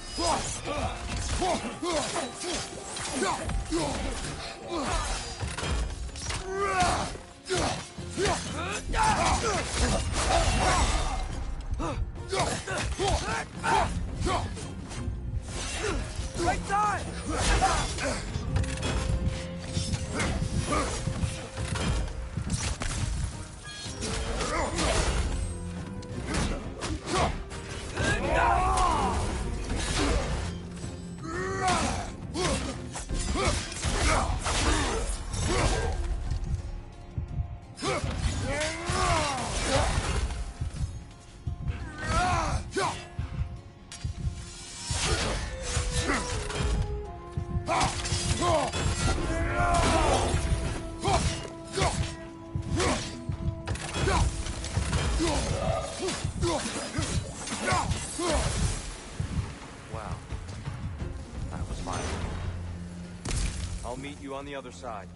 Right side! Wow. That was mine. I'll meet you on the other side.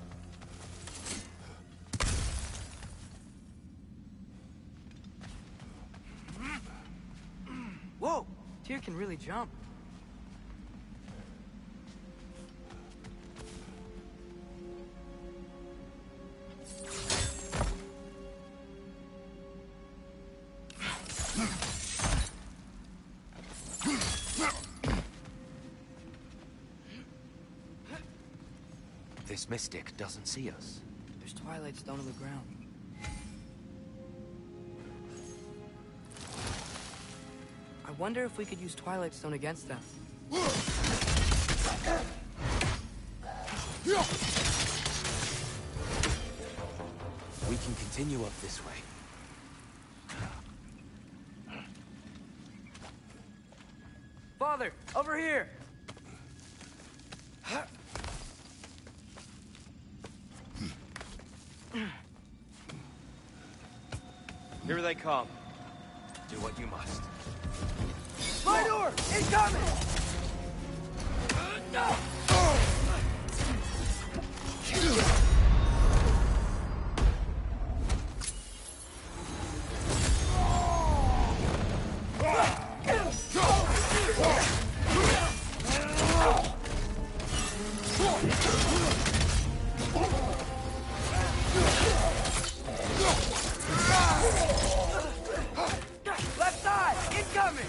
Whoa! Tyr can really jump. This mystic doesn't see us. There's Twilight Stone on the ground. I wonder if we could use Twilight Stone against them. continue up this way. Father, over here! Here they come. Do what you must. My door! Incoming! No! Left side! Incoming!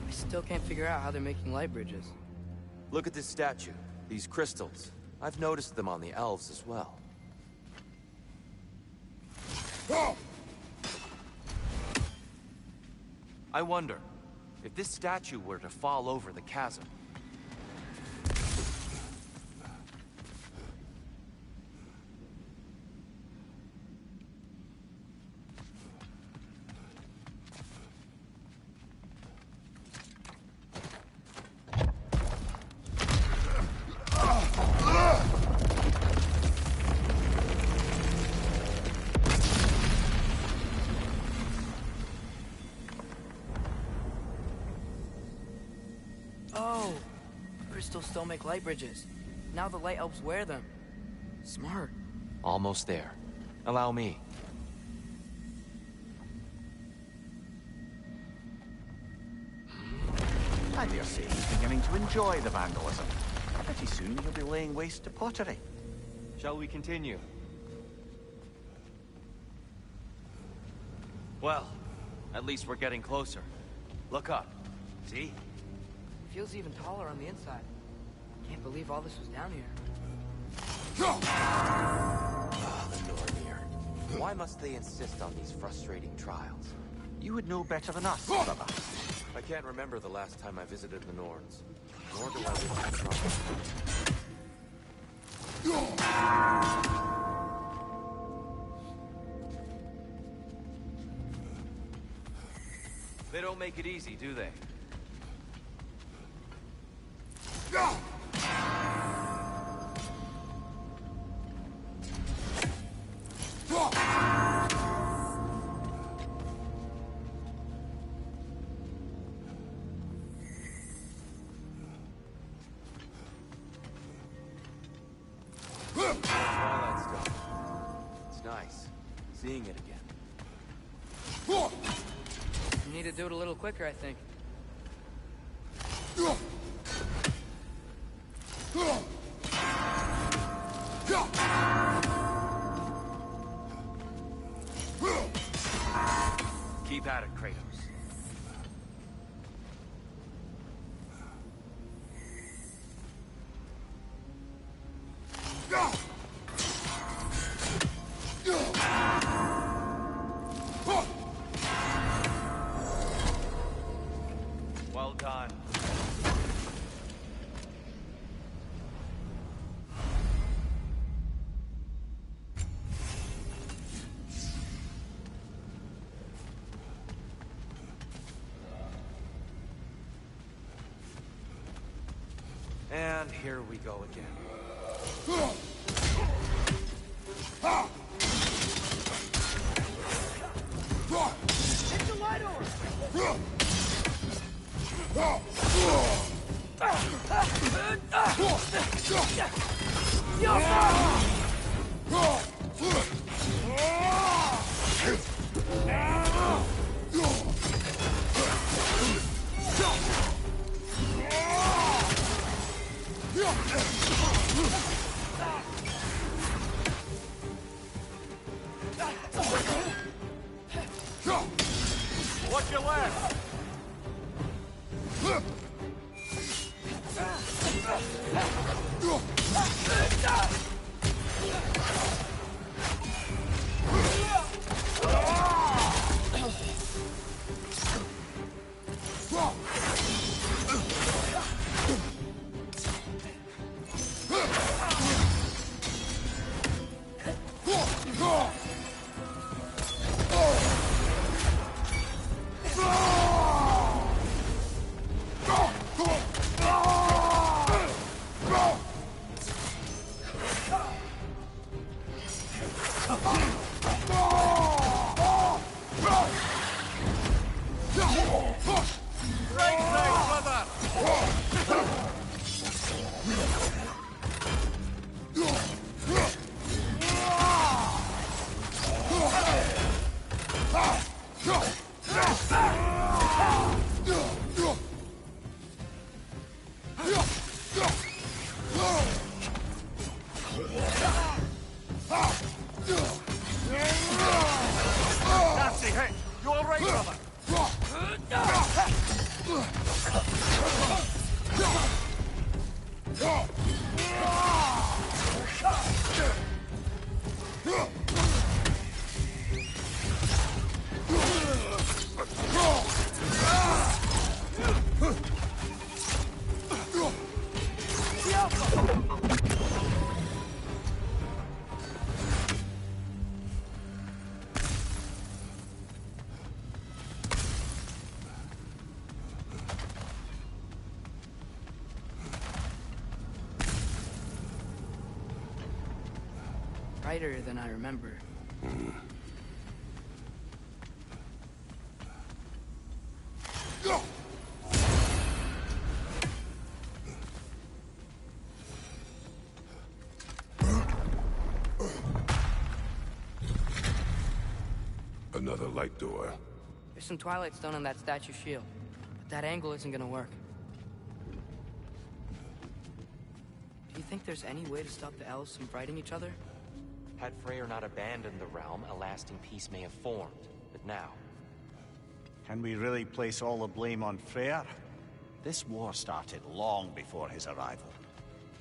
I still can't figure out how they're making light bridges. Look at this statue. These crystals. I've noticed them on the elves as well. I wonder, if this statue were to fall over the chasm, Oh! Crystals still make light bridges. Now the light elves wear them. Smart. almost there. Allow me. I dare say he's beginning to enjoy the vandalism. Pretty soon he'll be laying waste to pottery. Shall we continue? Well, at least we're getting closer. Look up. See? Feels even taller on the inside. Can't believe all this was down here. Ah, the Nornir. Why must they insist on these frustrating trials? You would know better than us, brother. I can't remember the last time I visited the Norns. Nor do I wish to try. They don't make it easy, do they? All that stuff. It's nice, seeing it again. You need to do it a little quicker, I think. Keep at it, Kratos. Well done. And here we go again. Hit the light over! Watch your left! Nasty, hey! You all right, brother? Brighter than I remember. Another light door. There's some Twilight Stone on that statue shield, but that angle isn't gonna work. Do you think there's any way to stop the elves from fighting each other? Had Freyr not abandoned the realm, a lasting peace may have formed. But now... Can we really place all the blame on Freyr? This war started long before his arrival.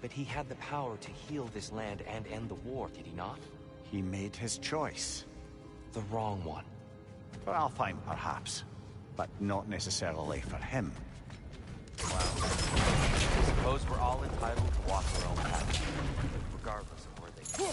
But he had the power to heal this land and end the war, did he not? He made his choice. The wrong one. For Alfheim, perhaps. But not necessarily for him. Well, I suppose we're all entitled to walk our own path, regardless of where they go.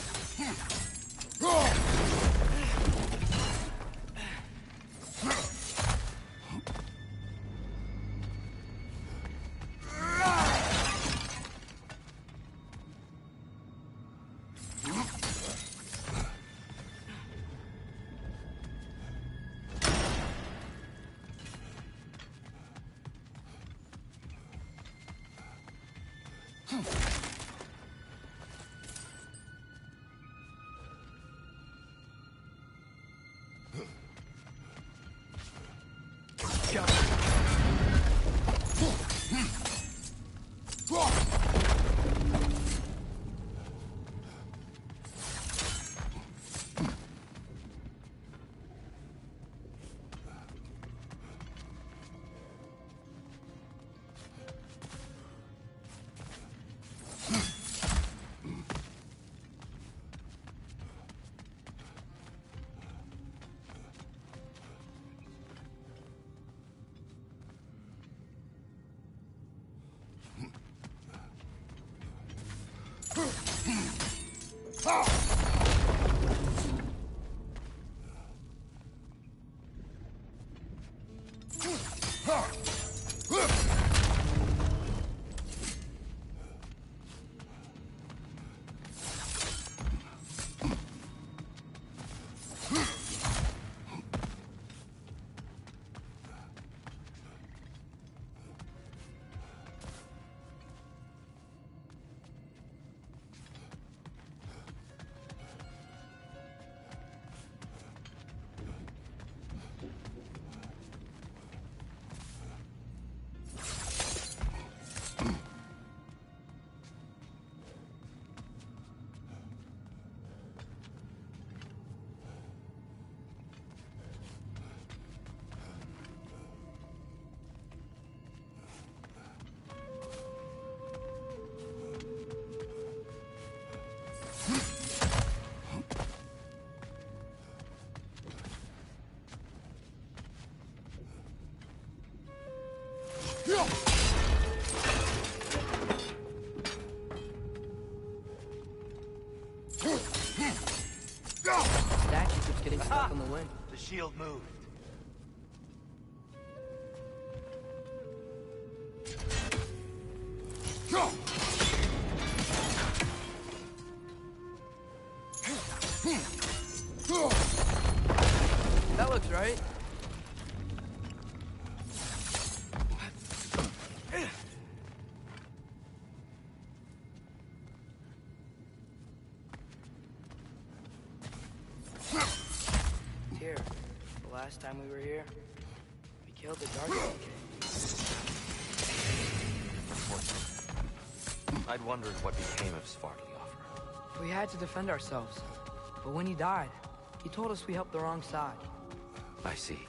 Statue keeps getting stuck on the wind. The shield moved. That looks right. Here, the last time we were here, we killed the Dark King. I'd wondered what became of Svartalfheim. We had to defend ourselves. But when he died, he told us we helped the wrong side. I see.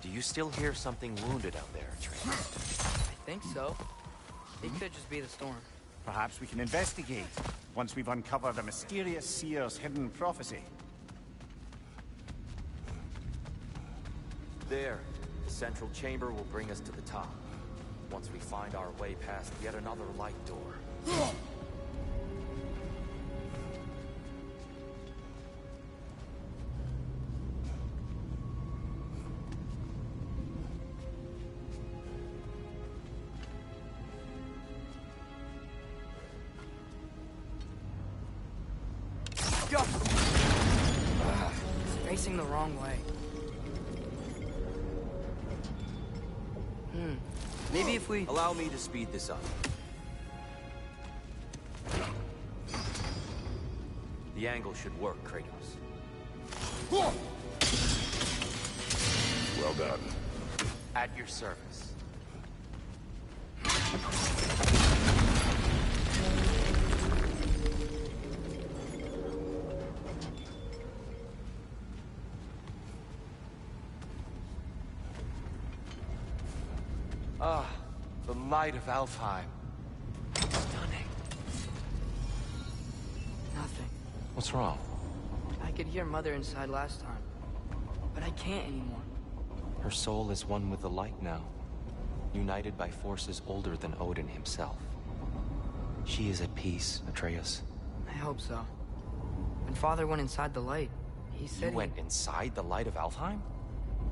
Do you still hear something wounded out there, Atreus? I think so. It could just be the storm. Perhaps we can investigate, once we've uncovered a mysterious seer's hidden prophecy. There. The central chamber will bring us to the top. Once we find our way past yet another light door. It's facing the wrong way. Maybe if we... Allow me to speed this up. The angle should work, Kratos. Well done. At your service. Ah, the light of Alfheim. Stunning. Nothing. What's wrong? I could hear Mother inside last time. But I can't anymore. Her soul is one with the light now. United by forces older than Odin himself. She is at peace, Atreus. I hope so. When Father went inside the light, he said You went inside the light of Alfheim?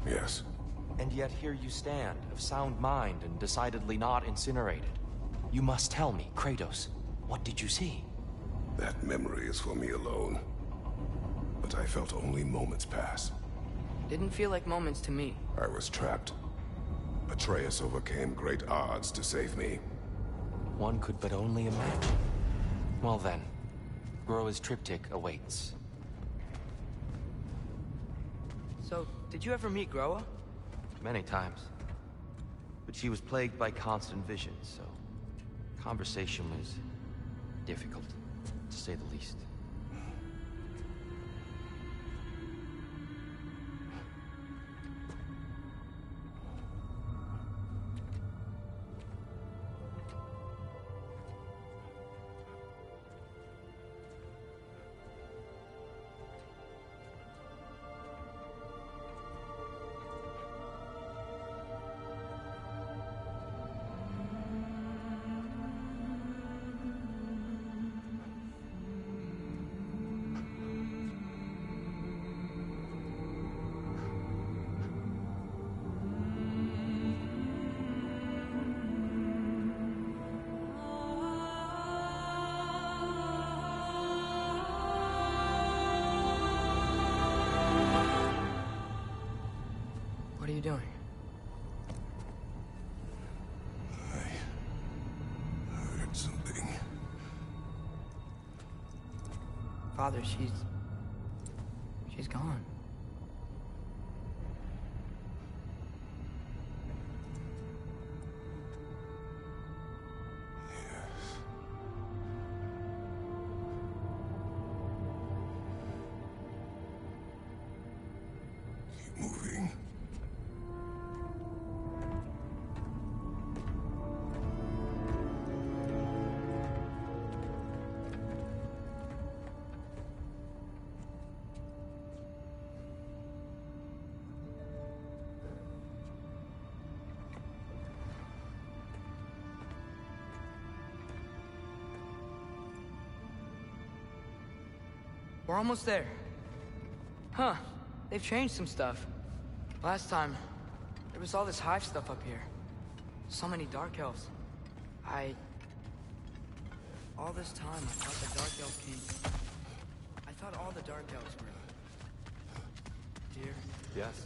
Yes. And yet here you stand, of sound mind and decidedly not incinerated. You must tell me, Kratos, what did you see? That memory is for me alone. But I felt only moments pass. Didn't feel like moments to me. I was trapped. Atreus overcame great odds to save me. One could but only imagine. Well then, Groa's triptych awaits. So, did you ever meet Groa? Many times. But she was plagued by constant visions, so conversation was difficult, to say the least. What are you doing? I heard something. Father, she's gone. Keep moving. We're almost there. Huh. They've changed some stuff. Last time, there was all this hive stuff up here. So many Dark Elves. All this time, I thought the Dark Elves came... I thought all the Dark Elves were... Dear. Yes?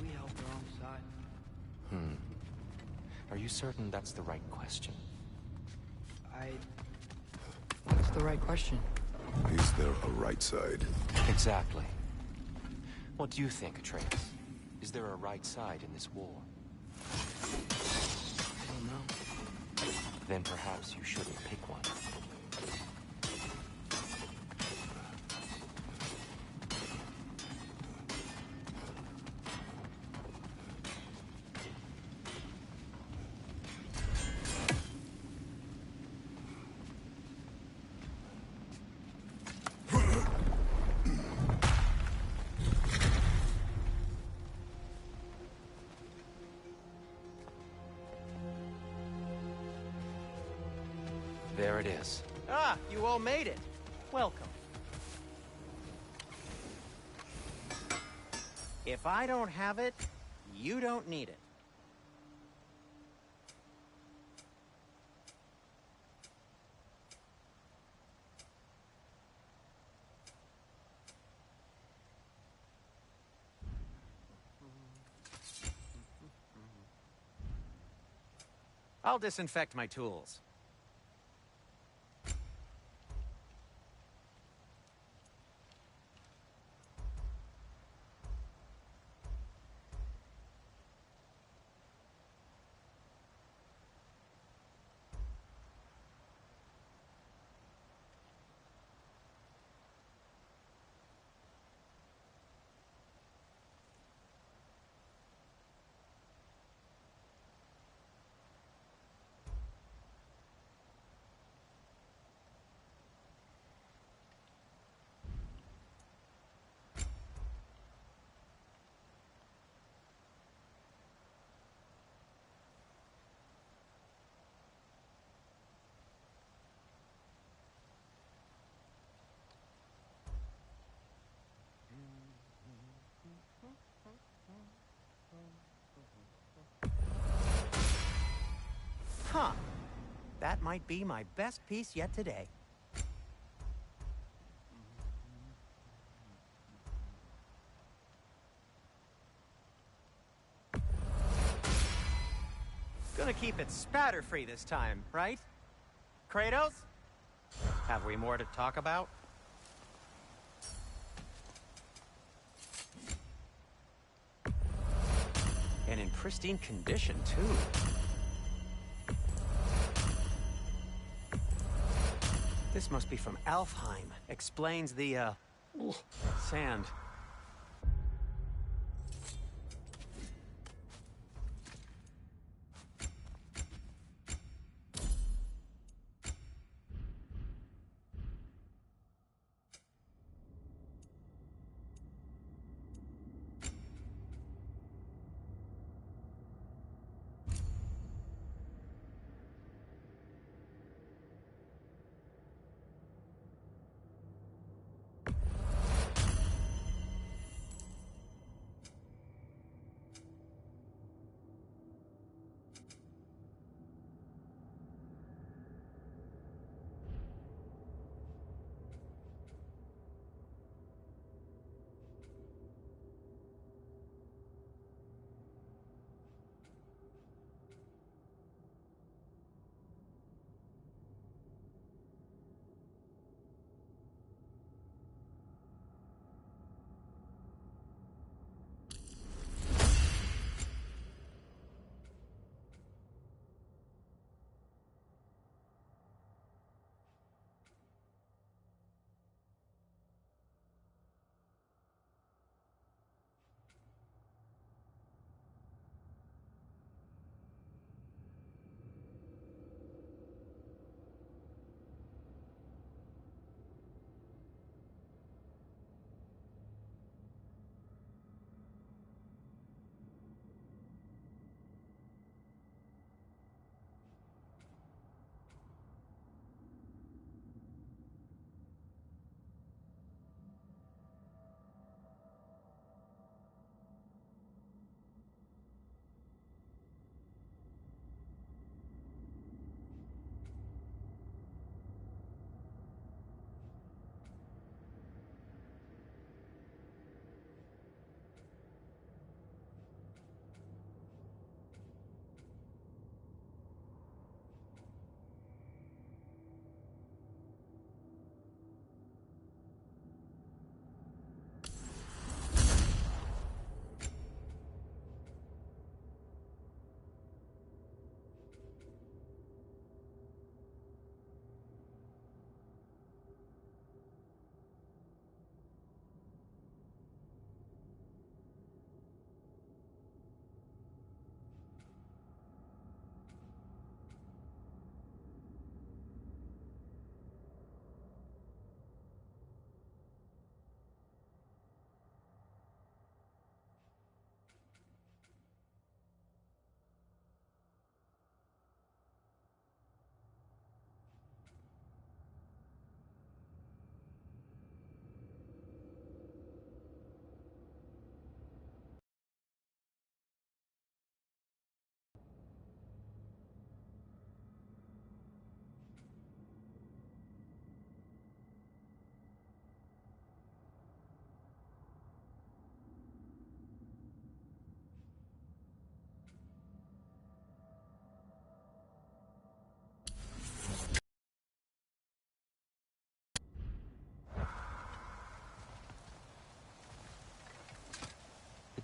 We helped our own side. Are you certain that's the right question? What's the right question? Is there a right side? Exactly. What do you think, Atreus? Is there a right side in this war? I don't know. Then perhaps you shouldn't pick one. There it is. Ah, you all made it. Welcome. If I don't have it, you don't need it. I'll disinfect my tools. Huh. That might be my best piece yet today. Gonna keep it spatter-free this time, right? Kratos? Have we more to talk about? And in pristine condition, too. This must be from Alfheim. Explains the, sand.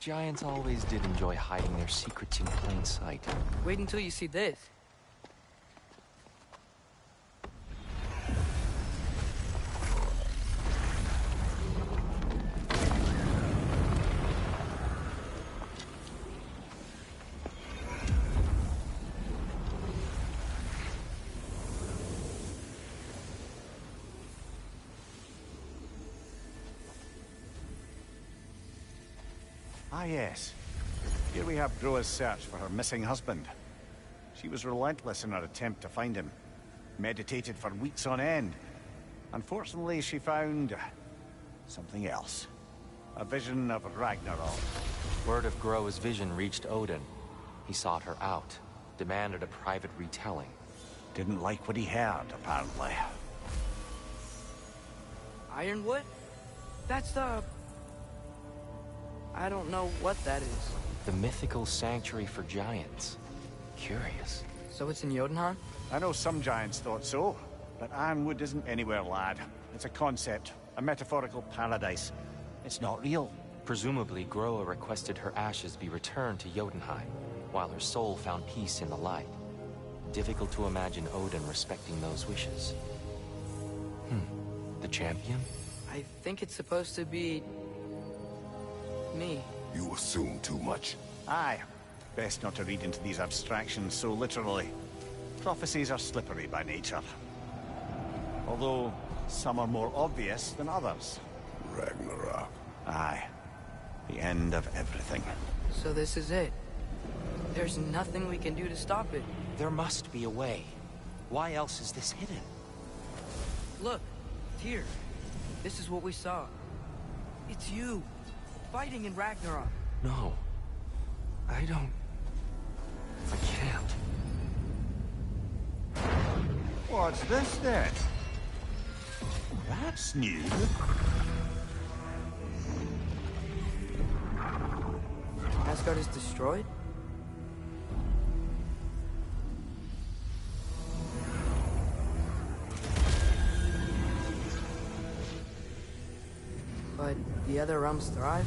Giants always did enjoy hiding their secrets in plain sight. Wait until you see this. Ah, yes. Here we have Groa's search for her missing husband. She was relentless in her attempt to find him. Meditated for weeks on end. Unfortunately, she found something else. A vision of Ragnarok. Word of Groa's vision reached Odin. He sought her out, demanded a private retelling. Didn't like what he heard, apparently. Ironwood? That's the... I don't know what that is. The mythical sanctuary for giants. Curious. So it's in Jotunheim? I know some giants thought so, but Ironwood isn't anywhere, lad. It's a concept, a metaphorical paradise. It's not real. Presumably, Groa requested her ashes be returned to Jotunheim, while her soul found peace in the light. Difficult to imagine Odin respecting those wishes. The champion? I think it's supposed to be... me. You assume too much. Aye. Best not to read into these abstractions so literally. Prophecies are slippery by nature. Although, some are more obvious than others. Ragnarok. Aye. The end of everything. So this is it. There's nothing we can do to stop it. There must be a way. Why else is this hidden? Look, Tyr. This is what we saw. It's you, fighting in Ragnarok. No. I don't... I can't. What's this then? That's new. Asgard is destroyed? But the other realms thrive?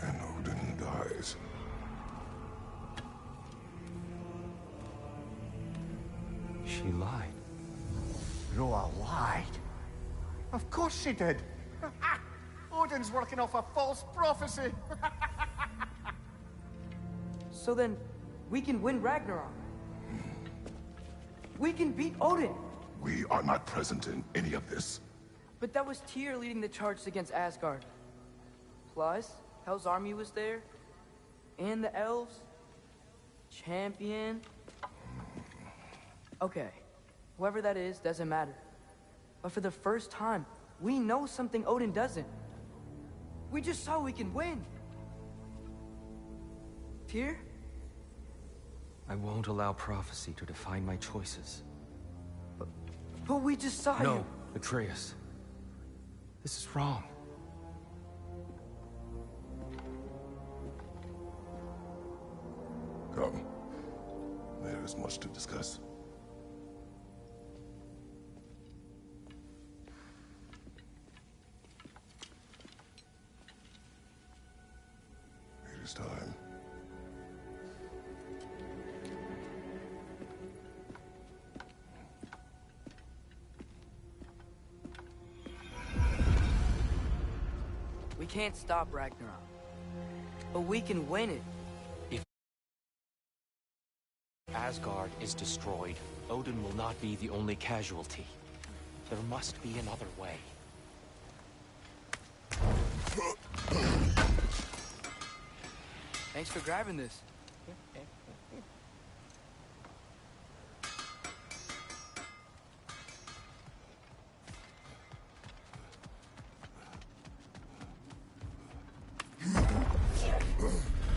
And Odin dies. She lied. Groa lied. Of course she did. Odin's working off a false prophecy. So then, we can win Ragnarok. We can beat Odin. We are not present in any of this. But that was Tyr leading the charge against Asgard. Plus, Hell's army was there. And the elves. Champion. Okay. Whoever that is, doesn't matter. But for the first time, we know something Odin doesn't. We just saw we can win. Tyr? I won't allow prophecy to define my choices. But we just saw you. No, Atreus. This is wrong. Come. There is much to discuss. It is time. We can't stop Ragnarok. But we can win it. If Asgard is destroyed, Odin will not be the only casualty. There must be another way. Thanks for grabbing this.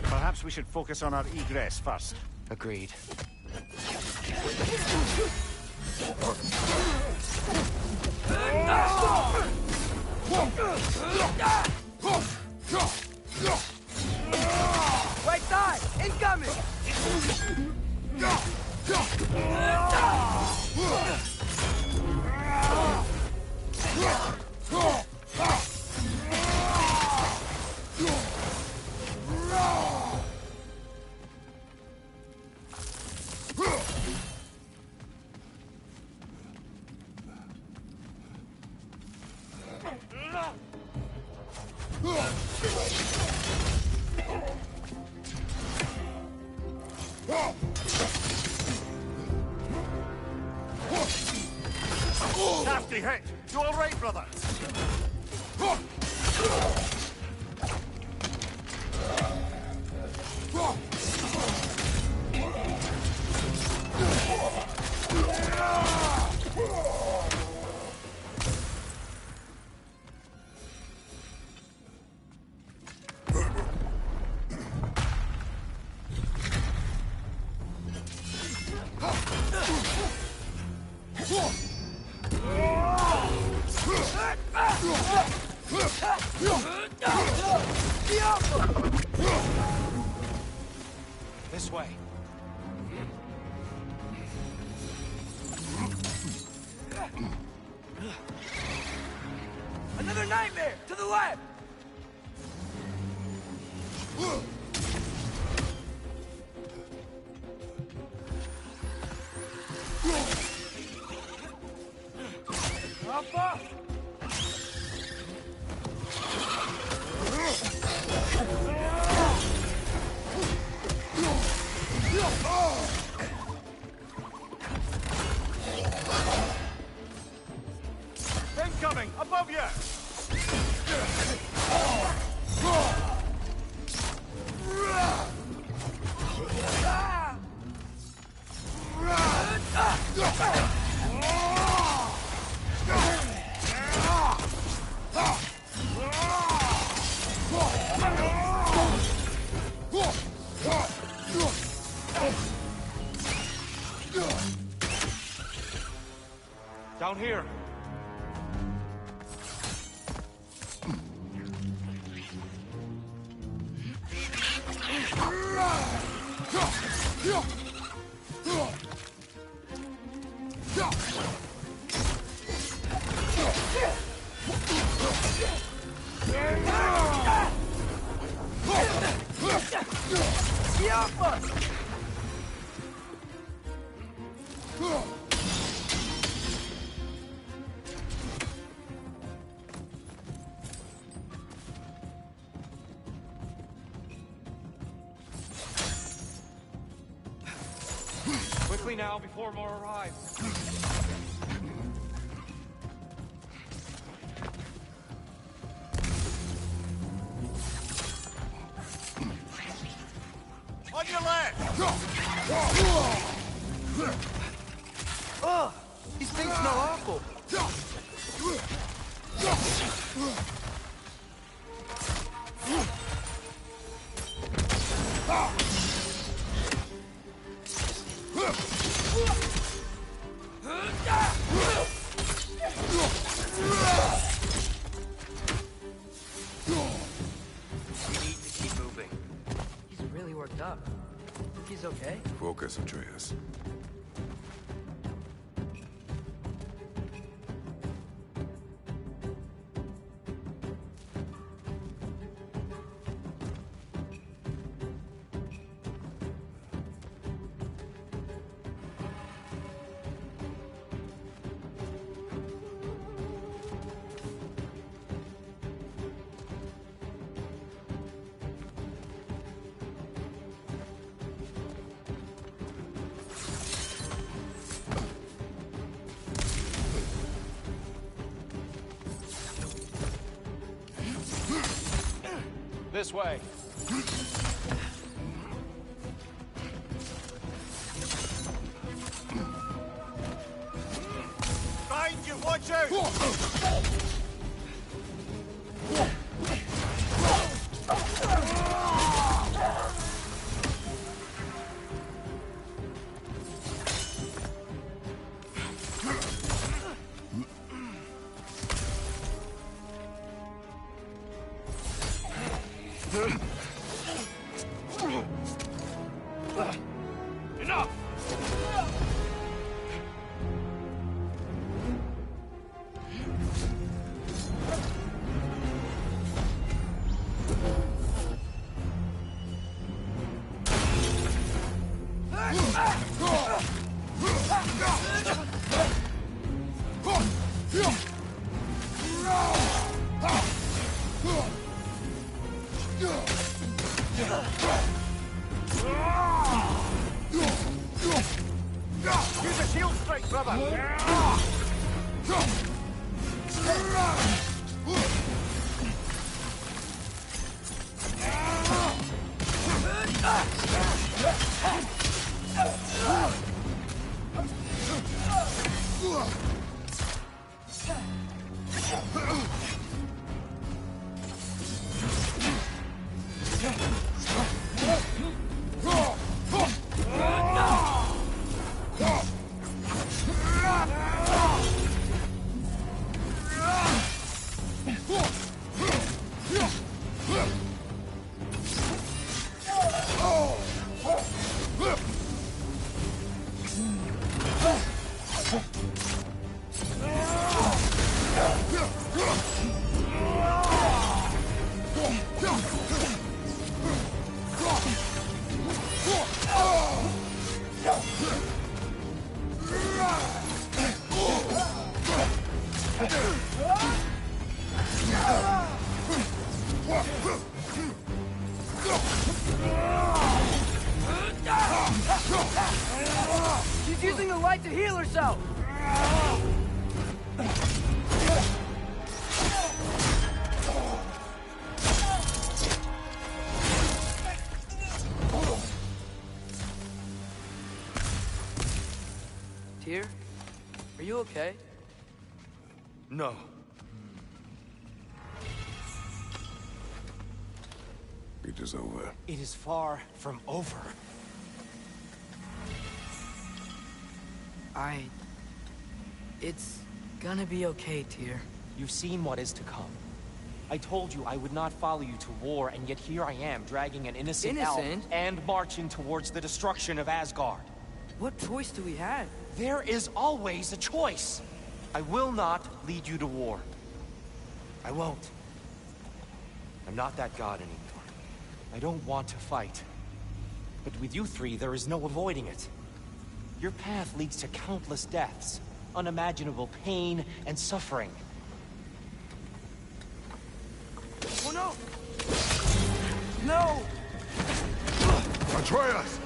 Perhaps we should focus on our egress first. Agreed. Right side! Incoming! Nasty hit! You all right, brother? This way. Another nightmare! To the left! Alpha! Incoming! Above you! Down here. Quickly now, before more arrive. On your left! Ugh! These things smell awful! He's really worked up. Think he's okay? Focus, Atreus. This way. Behind you, watch out! Enough! Use a shield strike, brother! She's using the light to heal herself! Tyr? Are you okay? No. It is over. It is far from over. It's gonna be okay, Tyr. You've seen what is to come. I told you I would not follow you to war, and yet here I am, dragging an innocent elf and marching towards the destruction of Asgard. What choice do we have? There is always a choice. I will not lead you to war. I won't. I'm not that god anymore. I don't want to fight. But with you three, there is no avoiding it. Your path leads to countless deaths, unimaginable pain and suffering. Oh no! No! Atreus!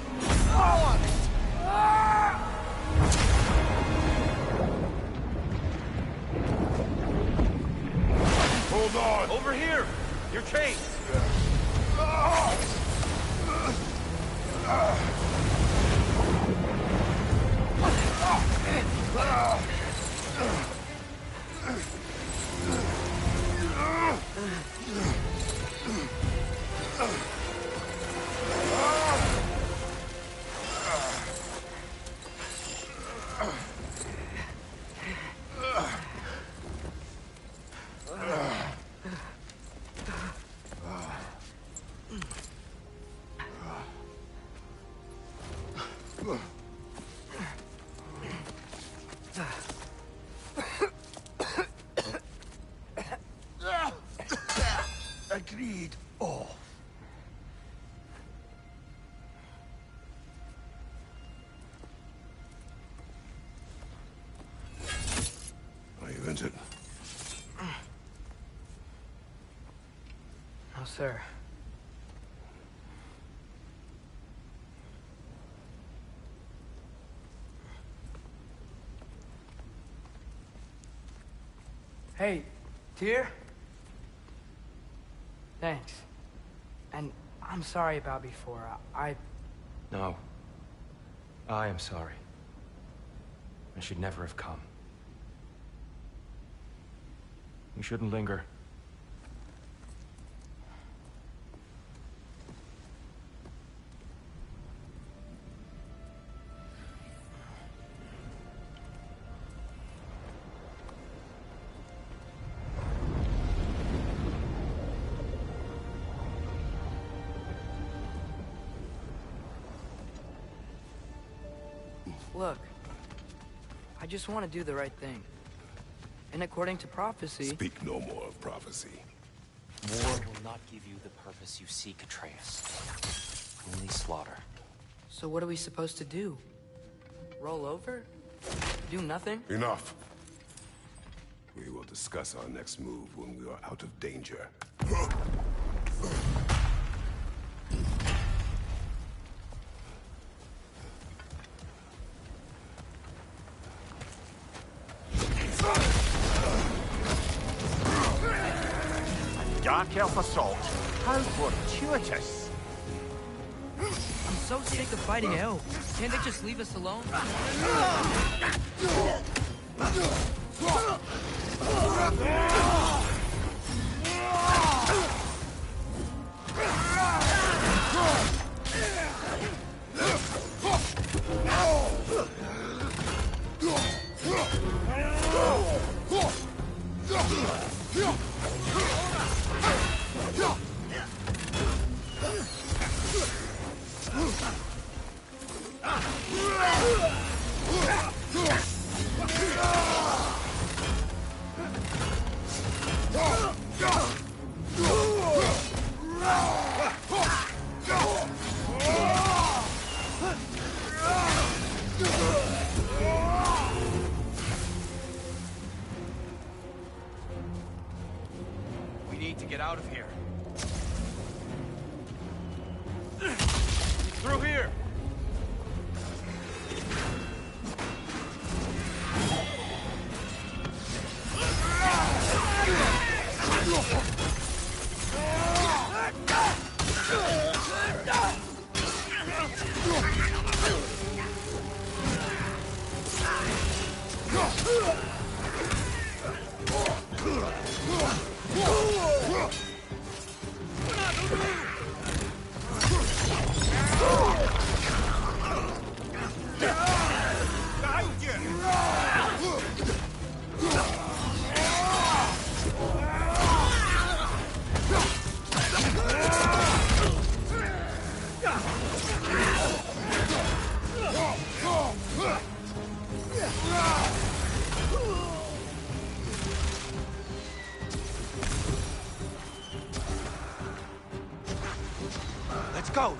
Hold on! Over here! Your chains! Agreed. Oh. Are you injured? No, sir. Hey, Tyr? Thanks. And I'm sorry about before. No. I am sorry. I should never have come. We shouldn't linger. Look, I just want to do the right thing. And according to prophecy... Speak no more of prophecy. War will not give you the purpose you seek, Atreus. Only slaughter. So what are we supposed to do? Roll over? Do nothing? Enough. We will discuss our next move when we are out of danger. Dark elf assault. How fortuitous. I'm so sick of fighting elves. Can't they just leave us alone? We need to get out of here. Through here!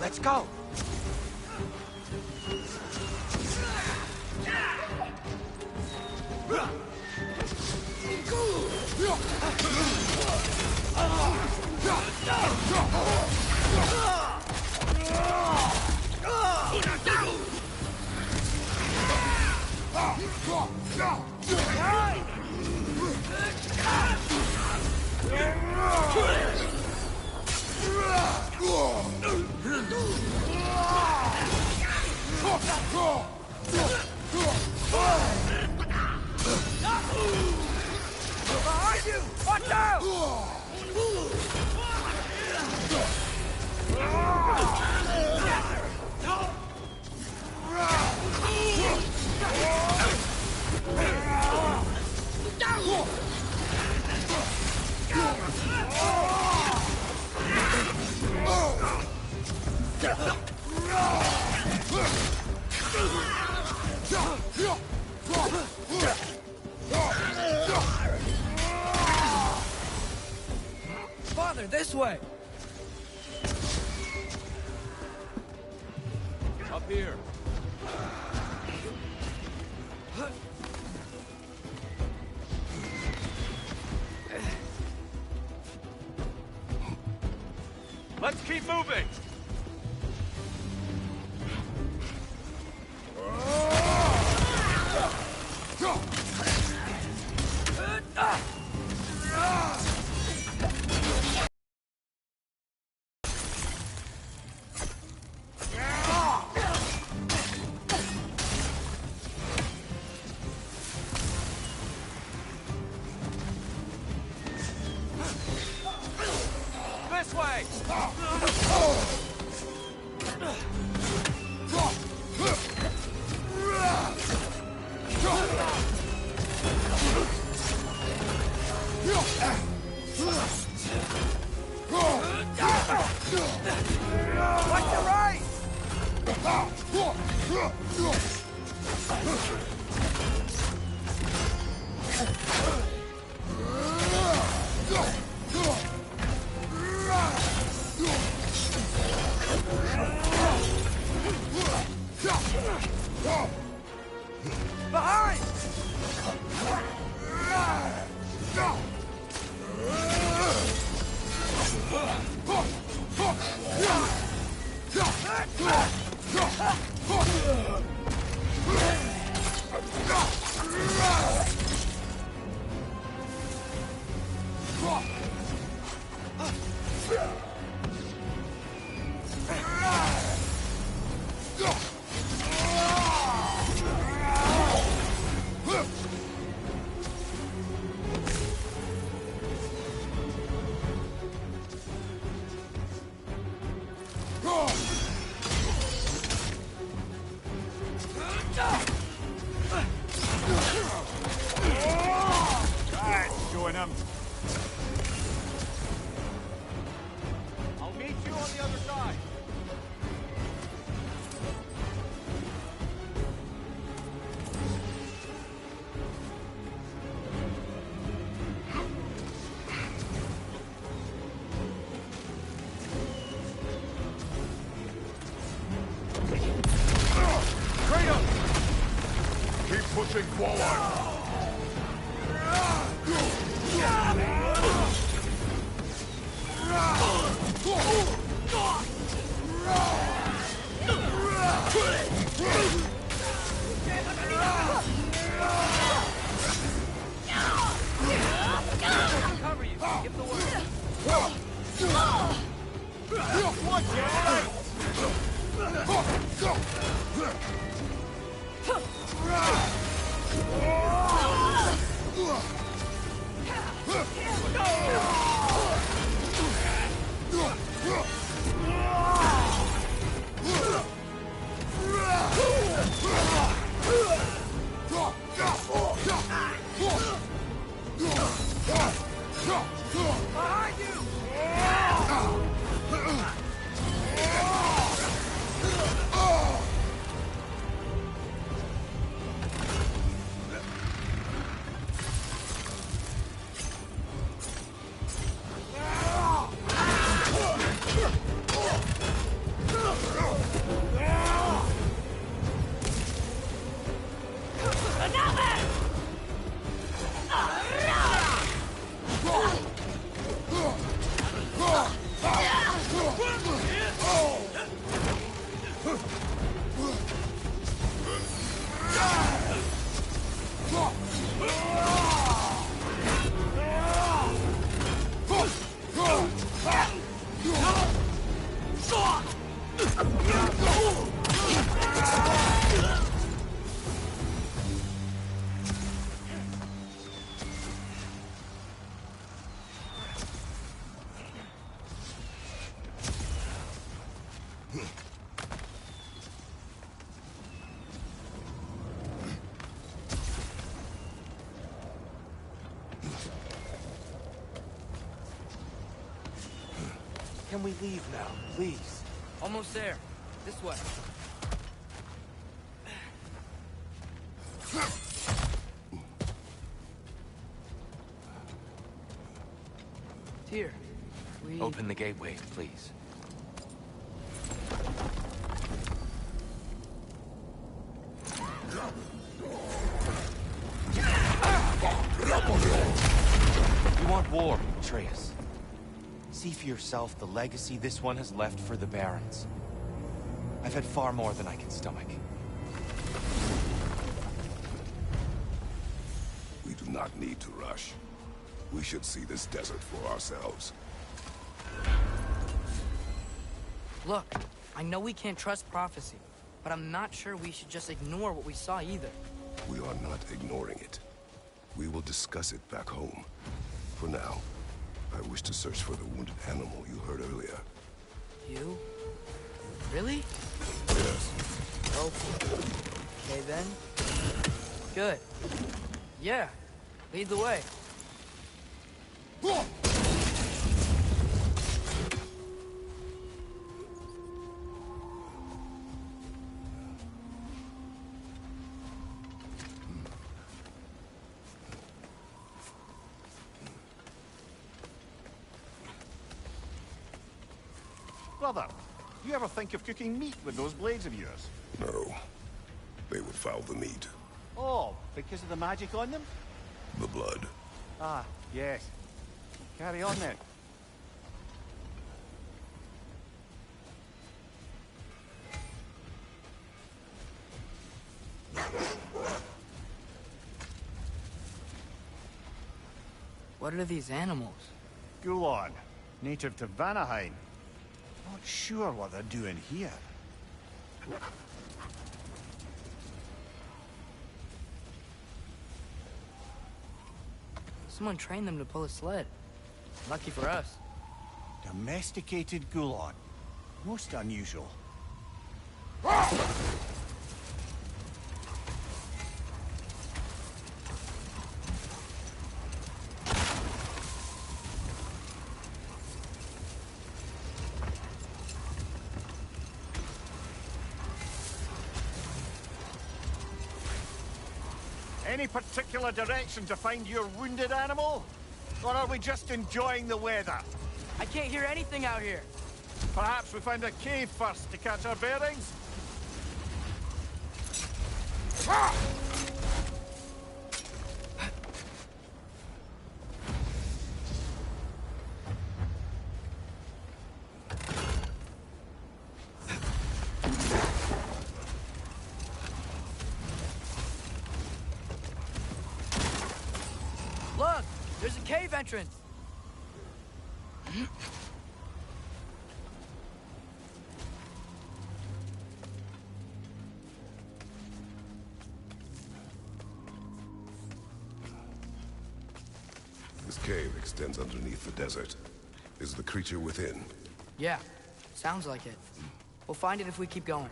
Let's go! Behind you! Watch out! Father, this way! Up here. Let's keep moving! This way! Watch the right! Behind! Join him. I'll meet you on the other side. Keep pushing forward! Cover you. Give the word. Behind you! Can we leave now, please? Almost there. This way. Here. We... Open the gateway, please. You want war, Atreus. See for yourself the legacy this one has left for the Barons. I've had far more than I can stomach. We do not need to rush. We should see this desert for ourselves. Look, I know we can't trust prophecy, but I'm not sure we should just ignore what we saw either. We are not ignoring it. We will discuss it back home. For now, I wish to search for the wounded animal you heard earlier. You? Really? Yes. Oh. Okay then. Good. Yeah. Lead the way. Brother, you ever think of cooking meat with those blades of yours? No. They would foul the meat. Oh, because of the magic on them? The blood. Ah, yes. Carry on then. What are these animals? Gulon, native to Vanaheim. Not sure what they're doing here. Someone trained them to pull a sled. Lucky for us. Domesticated Gulon. Most unusual. Any particular direction to find your wounded animal? Or are we just enjoying the weather? I can't hear anything out here. Perhaps we find a cave first to catch our bearings? Look! There's a cave entrance! This cave extends underneath the desert. Is the creature within? Yeah, sounds like it. We'll find it if we keep going.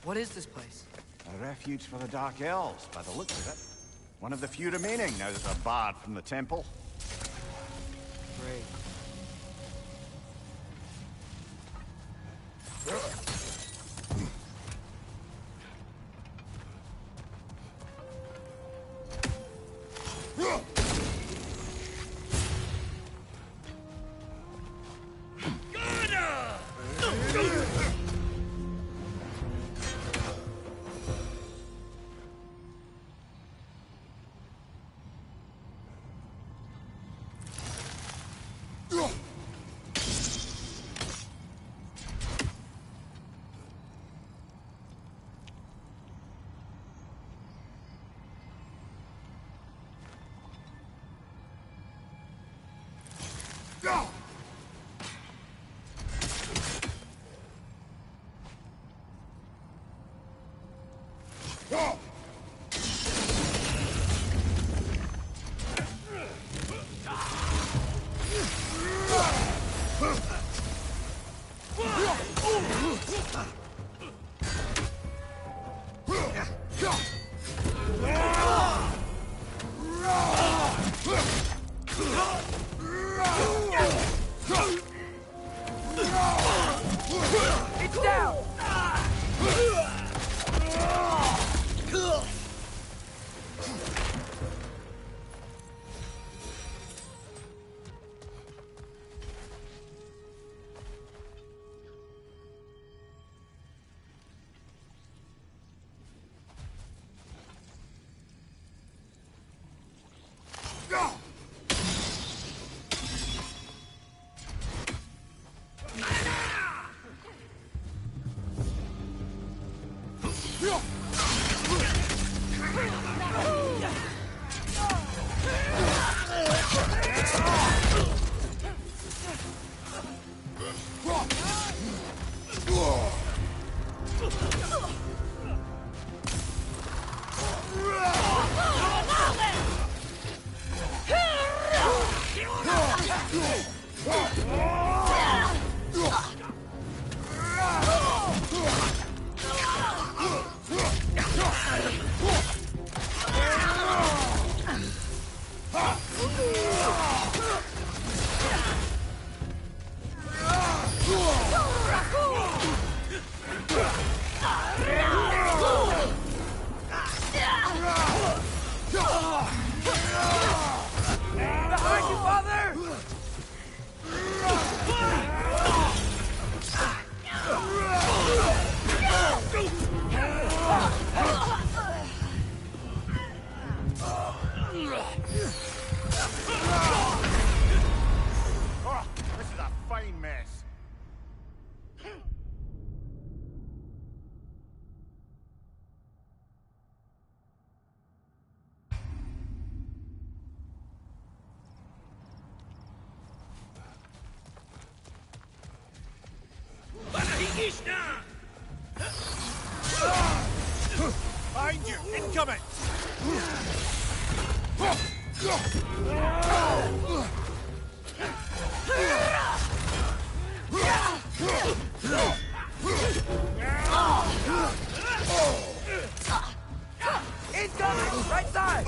What is this place? A refuge for the Dark Elves, by the looks of it. One of the few remaining now that they're barred from the temple. Great. It's down! Behind you, father! Behind you! Incoming! Incoming! Right side!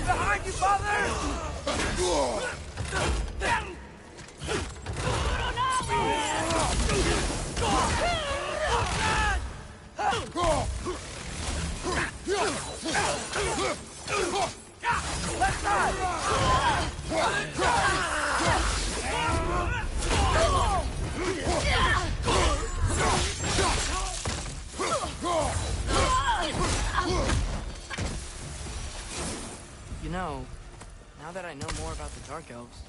Behind you, father! Left side! You know, now that I know more about the Dark Elves,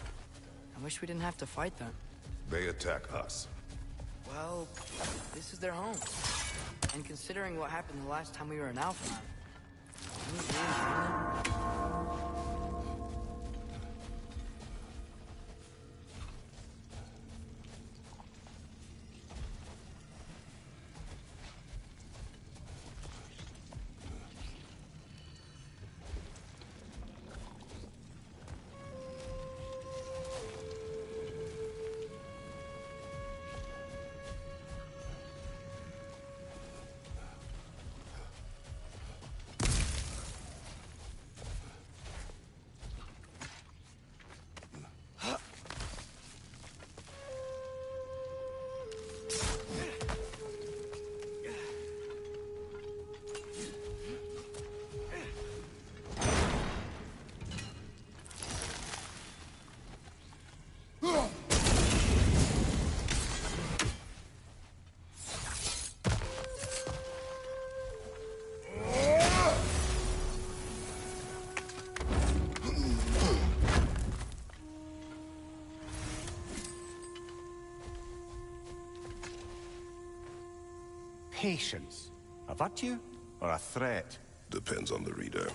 I wish we didn't have to fight them. They attack us. Well, this is their home. And considering what happened the last time we were in Alpha, can we really blame them? Patience. A virtue or a threat? Depends on the reader.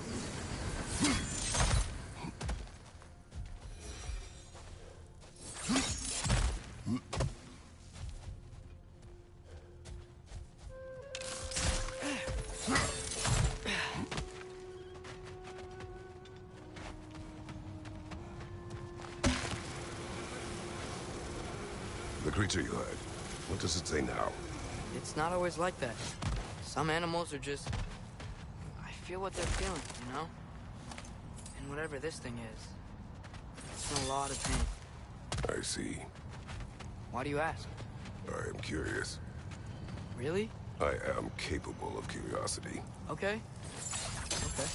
The creature you had, what does it say now? It's not always like that. Some animals are just... I feel what they're feeling, you know? And whatever this thing is, it's in a lot of pain. I see. Why do you ask? I am curious. Really? I am capable of curiosity. Okay. Okay.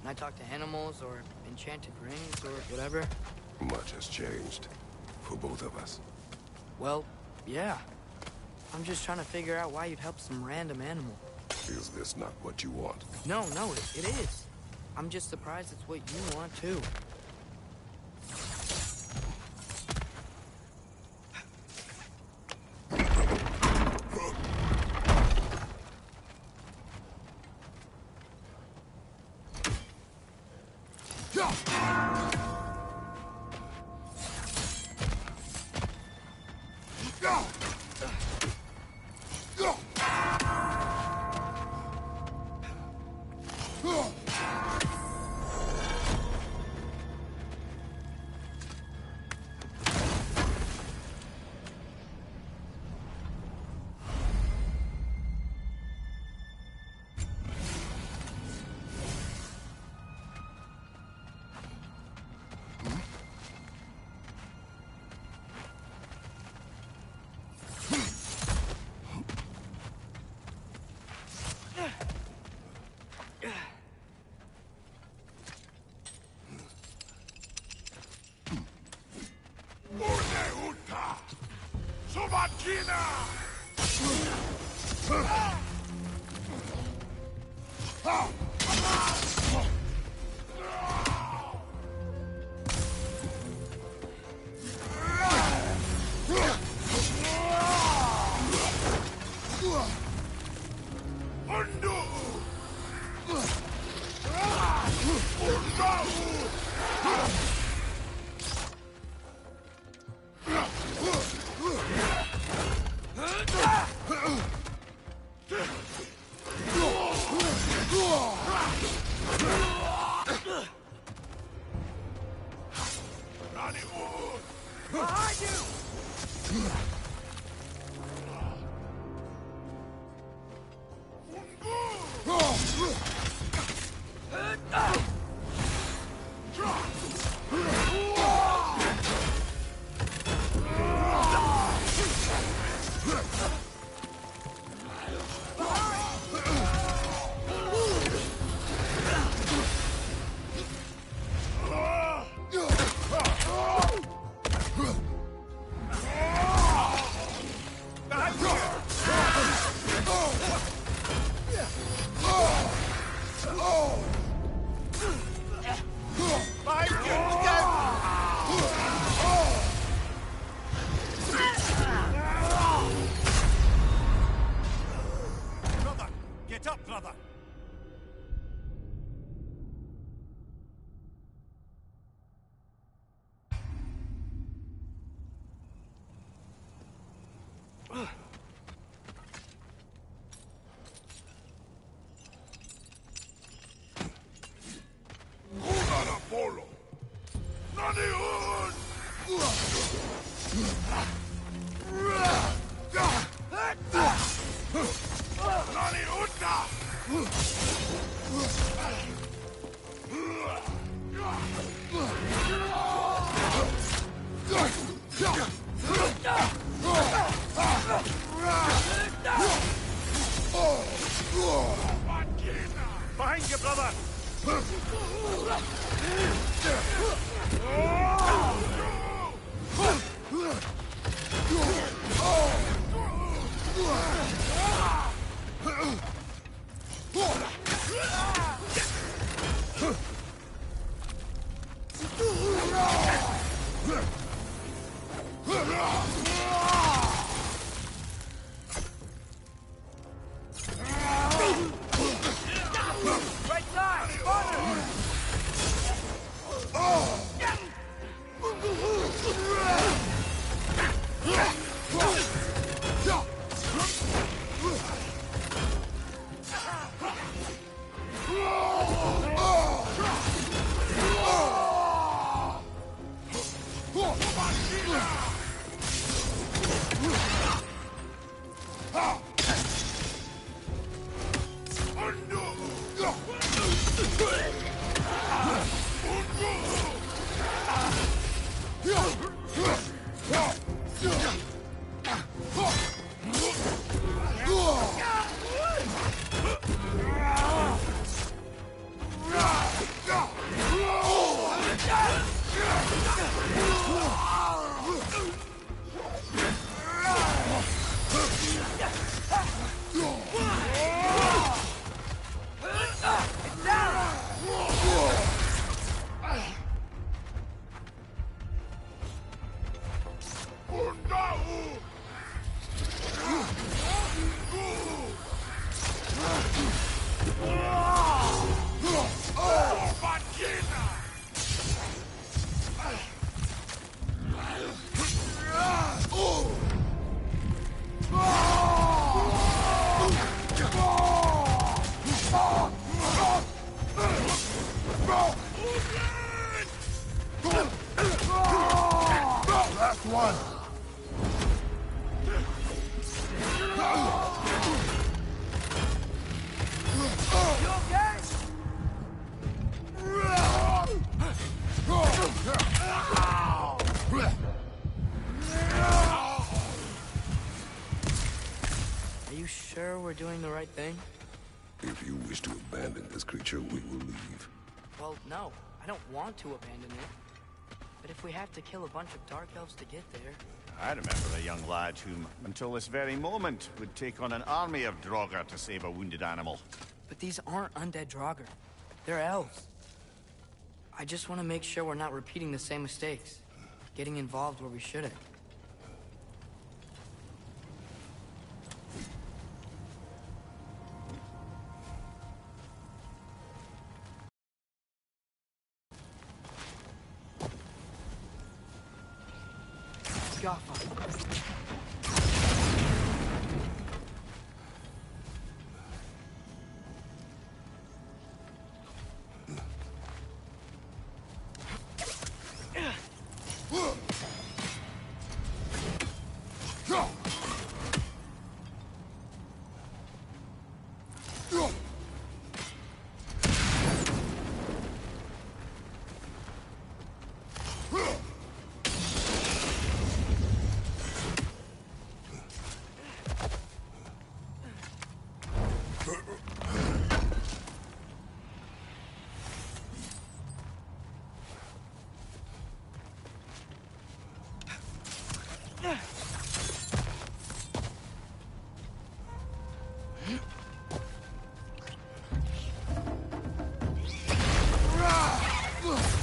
Can I talk to animals or enchanted rings or whatever? Much has changed. For both of us. Well, yeah. I'm just trying to figure out why you'd help some random animal. Is this not what you want? No, it is. I'm just surprised it's what you want, too. Behind you! Behind you, brother! Last one! You okay? Are you sure we're doing the right thing? If you wish to abandon this creature, we will leave. Well, no. I don't want to abandon it. But if we have to kill a bunch of Dark Elves to get there... I remember a young lad who, until this very moment, would take on an army of Draugr to save a wounded animal. But these aren't undead Draugr. They're elves. I just want to make sure we're not repeating the same mistakes. Getting involved where we shouldn't.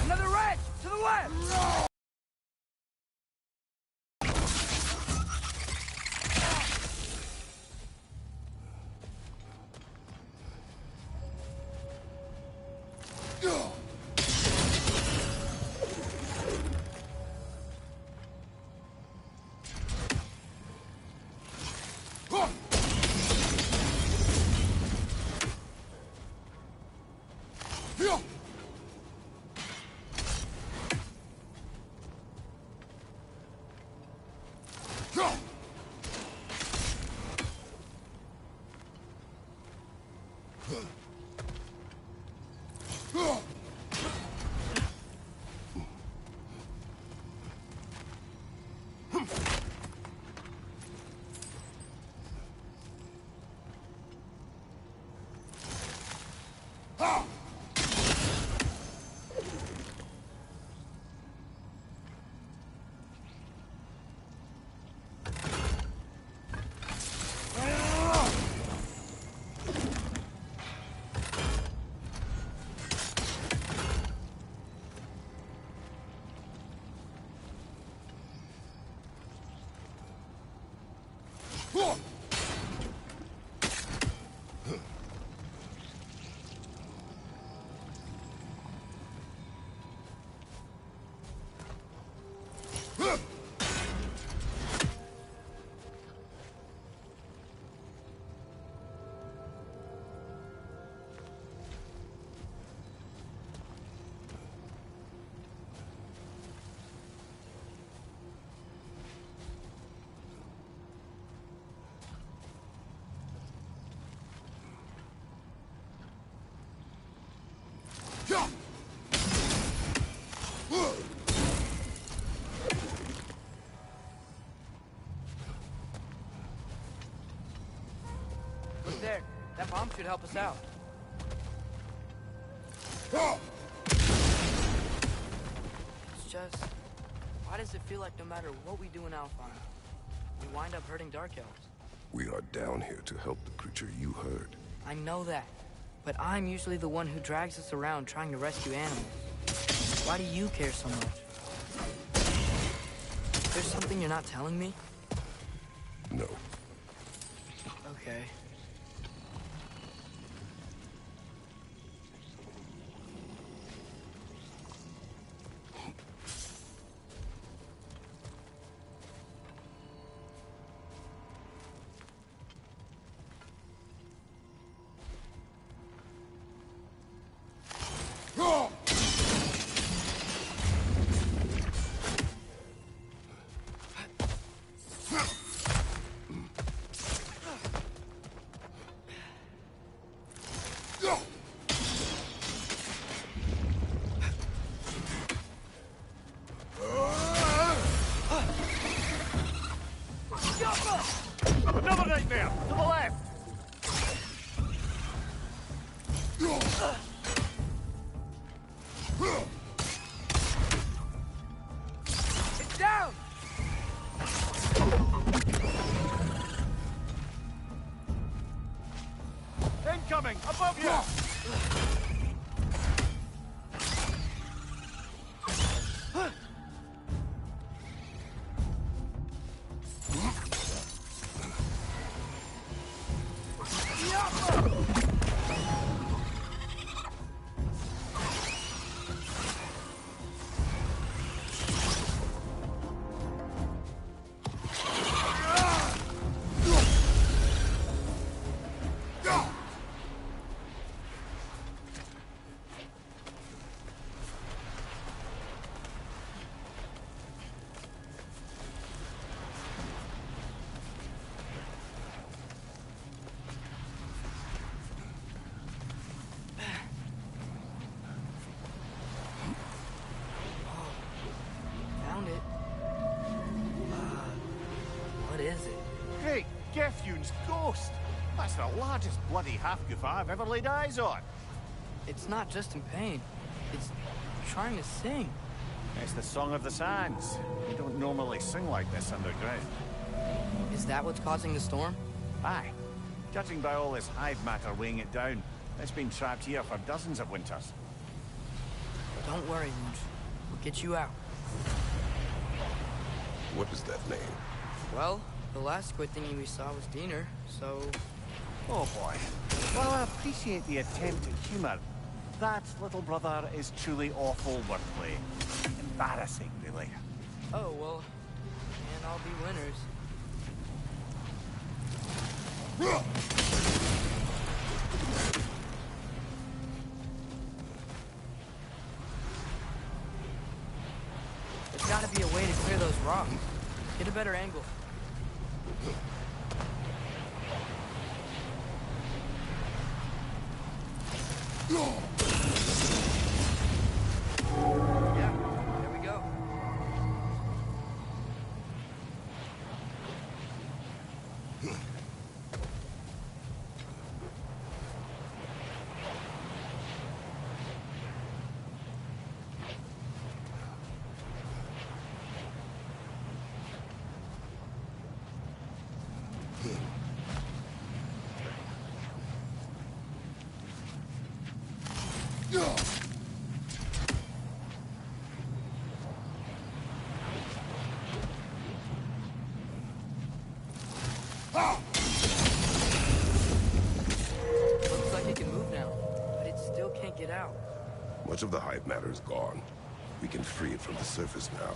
Another wrench! To the left! Look there. That bomb should help us out. It's just... why does it feel like no matter what we do in Alfheim, we wind up hurting Dark Elves? We are down here to help the creature you heard. I know that. But I'm usually the one who drags us around trying to rescue animals. Why do you care so much? There's something you're not telling me? No. Okay. nightmare! To the left! It's down! Incoming! Above you! Found it. What is it? Great Gefyun's ghost! That's the largest bloody half-goof I've ever laid eyes on. It's not just in pain. It's trying to sing. It's the Song of the Sands. You don't normally sing like this underground. Is that what's causing the storm? Aye. Judging by all this hive matter weighing it down, it's been trapped here for dozens of winters. Don't worry, Luge. We'll get you out. What is that name? Well, the last squid thingy we saw was Diener, so... Oh boy. Well, I appreciate the attempt at humor. That, little brother, is truly awful wordplay. Embarrassing, really. Oh, well, can't all be winners. There's gotta be a way to clear those rocks. Get a better angle. Yeah, there we go. Looks like it can move now, but it still can't get out. Much of the hive matter is gone. We can free it from the surface now.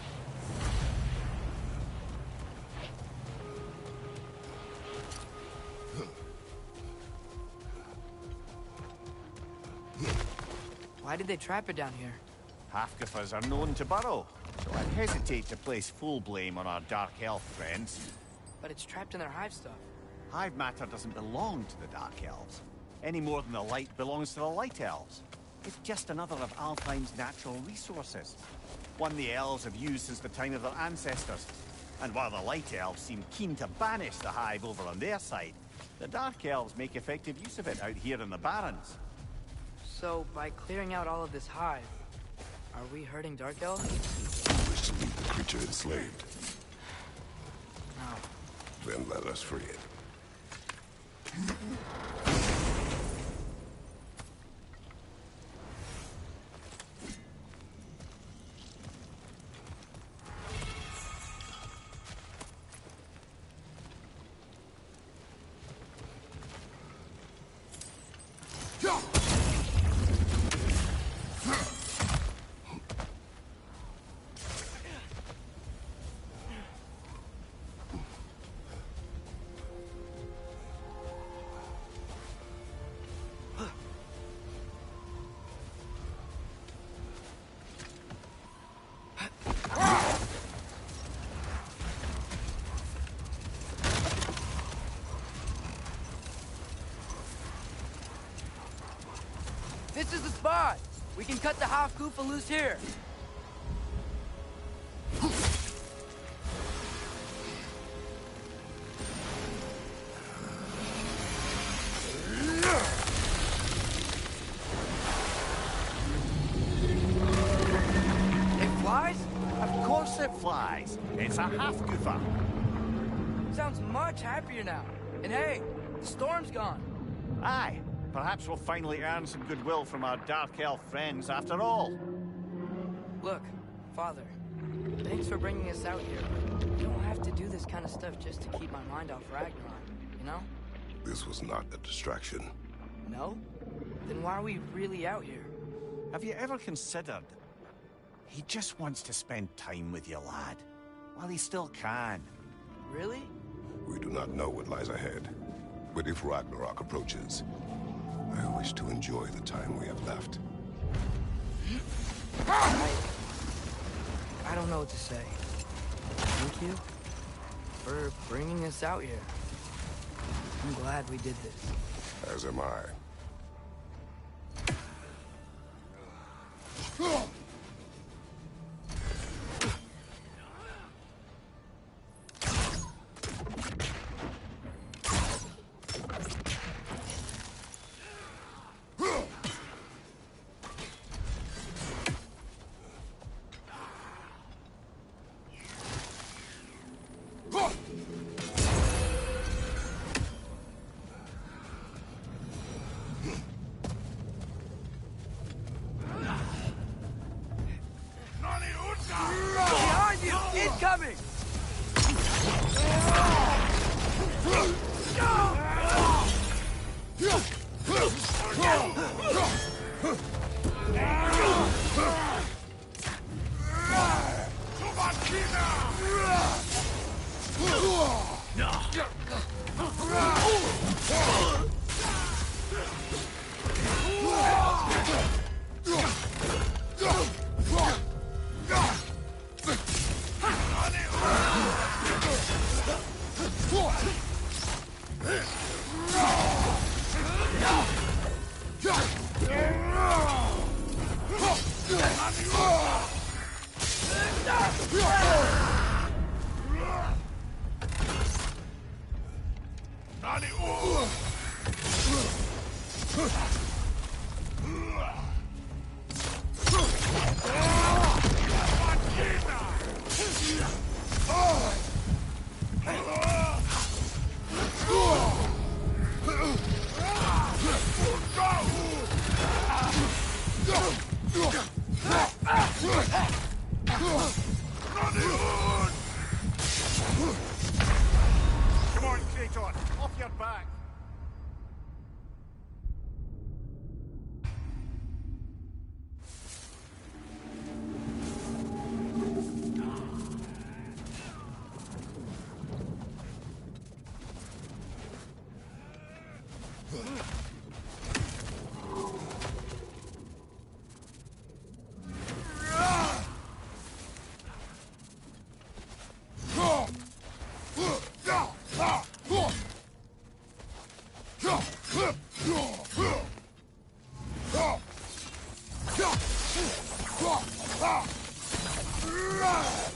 Why did they trap it down here? Half-goofers are known to burrow, so I'd hesitate to place full blame on our Dark Elf friends. But it's trapped in their hive stuff. Hive matter doesn't belong to the Dark Elves, any more than the light belongs to the Light Elves. It's just another of Alfheim's natural resources. One the elves have used since the time of their ancestors. And while the Light Elves seem keen to banish the hive over on their side, the Dark Elves make effective use of it out here in the Barrens. So, by clearing out all of this hive, are we hurting Dark Elves? You wish to leave the creature enslaved? No. Then let us free it. This is the spot! We can cut the half-goofa loose here. course it flies. It's a half-goofer. Sounds much happier now. And hey, the storm's gone. Aye, perhaps we'll finally earn some goodwill from our Dark Elf friends after all. Look, Father, thanks for bringing us out here. You don't have to do this kind of stuff just to keep my mind off Ragnarok, you know? This was not a distraction. No? Then why are we really out here? Have you ever considered... He just wants to spend time with you, lad. While he still can. Really? We do not know what lies ahead. But if Ragnarok approaches, I wish to enjoy the time we have left. I don't know what to say. Thank you for bringing us out here. I'm glad we did this. As am I. Behind you! Incoming! Come on, Kratos, off your back. Ah!